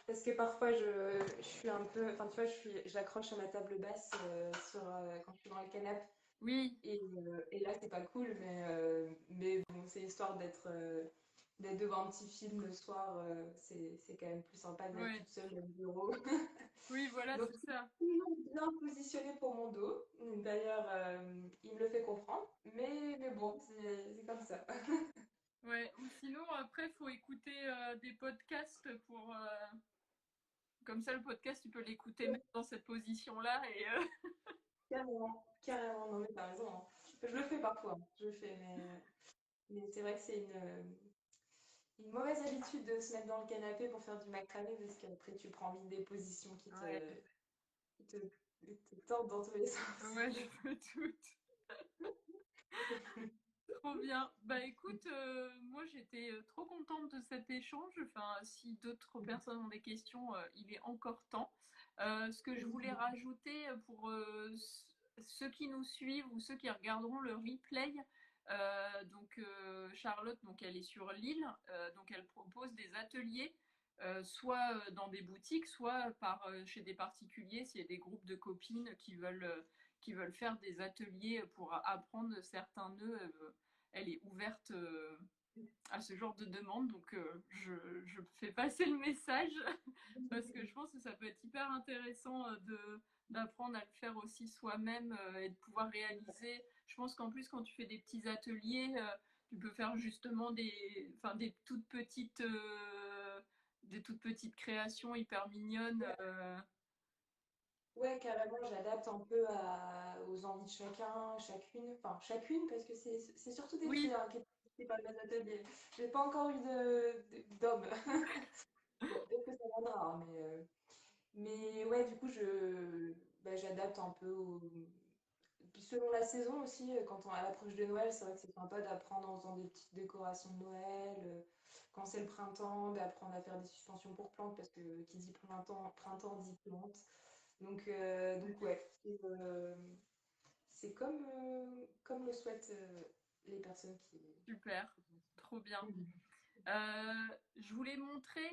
Parce que parfois, je suis un peu... Enfin, tu vois, j'accroche à ma table basse quand je suis dans le canapé. oui, Et là, c'est pas cool, mais bon, c'est histoire d'être devant un petit film le soir, c'est quand même plus sympa d'être ouais, toute seule dans le bureau. oui, voilà, Donc, c'est ça. toujours bien positionné pour mon dos. D'ailleurs, il me le fait comprendre, mais bon, c'est comme ça. Ouais, ou sinon, après, faut écouter des podcasts pour. Comme ça, le podcast, tu peux l'écouter même dans cette position-là et. Carrément, carrément, non mais t'as raison, hein. Je le fais parfois, je le fais, mais c'est vrai que c'est une mauvaise habitude de se mettre dans le canapé pour faire du macramé parce qu'après tu prends vite des positions Ouais, qui te tordent dans tous les sens. ouais, je peux tout. Trop bien. Bah écoute, moi j'étais trop contente de cet échange. Enfin, si d'autres personnes ont des questions, il est encore temps. Ce que je voulais rajouter pour ceux qui nous suivent ou ceux qui regarderont le replay, donc Charlotte, donc elle est sur Lille, donc elle propose des ateliers soit dans des boutiques, soit chez des particuliers, s'il y a des groupes de copines qui veulent faire des ateliers pour apprendre certains nœuds. Elle est ouverte à ce genre de demande, donc je fais passer le message parce que je pense que ça peut être hyper intéressant d'apprendre à le faire aussi soi-même et de pouvoir réaliser. Je pense qu'en plus, quand tu fais des petits ateliers, tu peux faire justement des toutes petites créations hyper mignonnes. Ouais, carrément, j'adapte un peu aux envies de chacun, chacune, enfin chacune, parce que c'est surtout des filles Oui, hein, qui participent par mes ateliers. J'ai pas encore eu d'hommes. Bon, peut-être que ça viendra, hein, mais ouais, du coup, j'adapte un peu Puis selon la saison aussi, quand on à l'approche de Noël, c'est vrai que c'est sympa d'apprendre en faisant des petites décorations de Noël. Quand c'est le printemps, d'apprendre à faire des suspensions pour plantes, parce que qui dit printemps dit plantes. Donc ouais, c'est comme le souhaitent les personnes qui... super, trop bien. Mhm. Je voulais montrer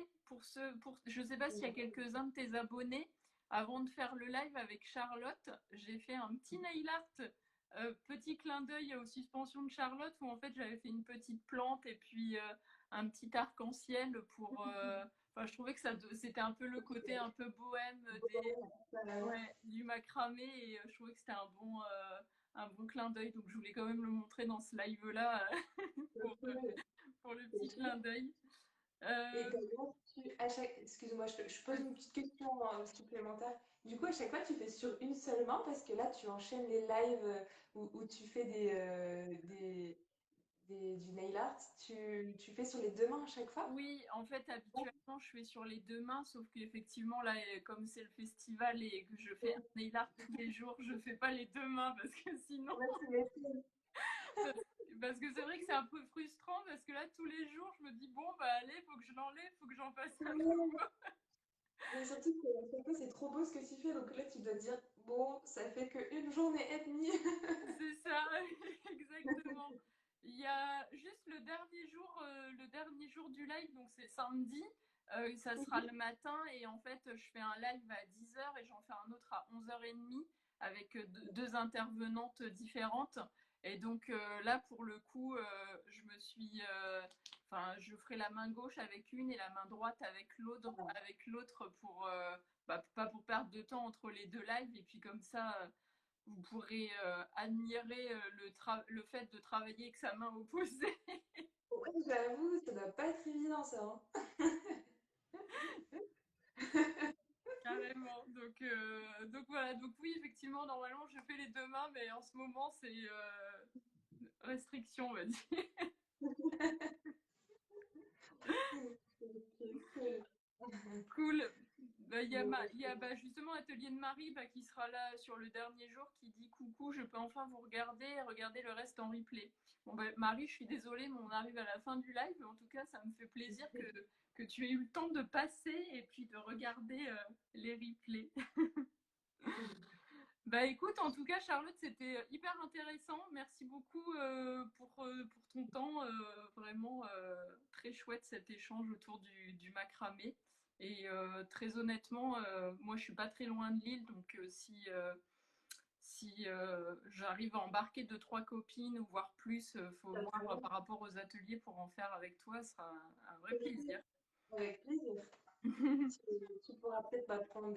je ne sais pas s'il y a quelques-uns de tes abonnés, avant de faire le live avec Charlotte, j'ai fait un petit nail art, petit clin d'œil aux suspensions de Charlotte, où en fait j'avais fait une petite plante et puis un petit arc-en-ciel enfin, je trouvais que c'était un peu le côté un peu bohème du macramé et je trouvais que c'était un bon clin d'œil, donc je voulais quand même le montrer dans ce live-là pour, pour le petit clin d'œil. Et Euh, comment excuse-moi, je pose une petite question supplémentaire. Du coup, à chaque fois, tu fais sur une seule main parce que là, tu enchaînes les lives où tu fais du nail art. Tu fais sur les deux mains à chaque fois? oui, en fait, habituellement, je fais sur les deux mains, sauf qu'effectivement, là, comme c'est le festival et que je fais un nail art tous les jours, je fais pas les deux mains parce que sinon, Ouais, tu m'étonnes. parce, parce que c'est vrai que c'est un peu frustrant parce que là, tous les jours, je me dis, bon, bah allez, faut que je l'enlève, faut que j'en fasse un Ouais. nouveau. Mais surtout que à chaque fois, c'est trop beau ce que tu fais. Donc là, tu dois te dire, bon, ça fait qu'une journée et demie. C'est ça, exactement. Il y a juste le dernier jour du live, donc c'est samedi. Ça sera le matin et en fait, je fais un live à 10h et j'en fais un autre à 11h30 avec deux intervenantes différentes. Et donc là, pour le coup, je ferai la main gauche avec une et la main droite avec l'autre pas pour perdre de temps entre les deux lives. Et puis comme ça, vous pourrez admirer le fait de travailler avec sa main opposée. Ouais, j'avoue, ça doit pas être évident ça, hein. Carrément. Donc voilà. Donc oui, effectivement, normalement, je fais les deux mains, mais en ce moment, c'est restriction, on va dire. Ok, cool. Cool. Bah, il y a justement Atelier de Marie qui sera là sur le dernier jour qui dit coucou, je peux enfin vous regarder le reste en replay. Bon, bah, Marie, je suis désolée, mais on arrive à la fin du live. En tout cas, ça me fait plaisir que tu aies eu le temps de passer et puis de regarder les replays. Bah écoute, en tout cas, Charlotte, c'était hyper intéressant. Merci beaucoup pour ton temps. Vraiment très chouette cet échange autour du macramé. Et très honnêtement, moi je suis pas très loin de Lille, donc si j'arrive à embarquer deux, trois copines ou voire plus, faut voir par rapport aux ateliers pour en faire avec toi, ce sera un vrai plaisir. Avec plaisir. Tu, tu pourras peut-être m'apprendre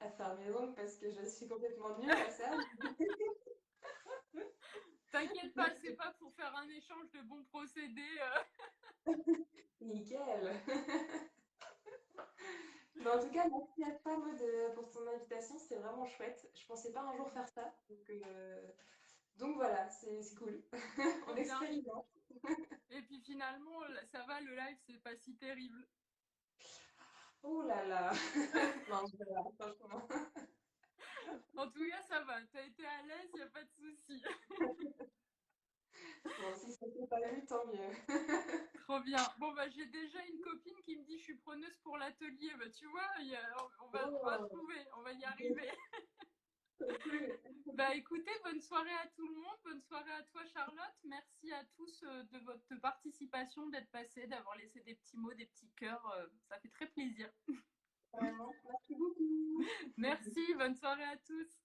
à faire mes ongles parce que je suis complètement nulle à ça. T'inquiète pas, c'est pas pour faire un échange de bons procédés. Nickel. Mais en tout cas, merci à toi, Maud, pour ton invitation. C'était vraiment chouette. Je pensais pas un jour faire ça. Donc voilà, c'est cool. On Trop bien. expérimente. Et puis finalement, ça va, le live, c'est pas si terrible. Oh là là. Non, voilà, franchement. En tout cas, ça va. T'as été à l'aise, y a pas de souci. Bon, si ça fait pas vu, tant mieux. Trop bien. Bon, bah, j'ai déjà une copine qui me dit je suis preneuse pour l'atelier. Bah, tu vois, on va Oh, trouver, on va y arriver. trop cool. Bah écoutez, bonne soirée à tout le monde, bonne soirée à toi Charlotte. Merci à tous de votre participation, d'être passé, d'avoir laissé des petits mots, des petits cœurs. Ça fait très plaisir. Vraiment, merci beaucoup. Merci, bonne soirée à tous.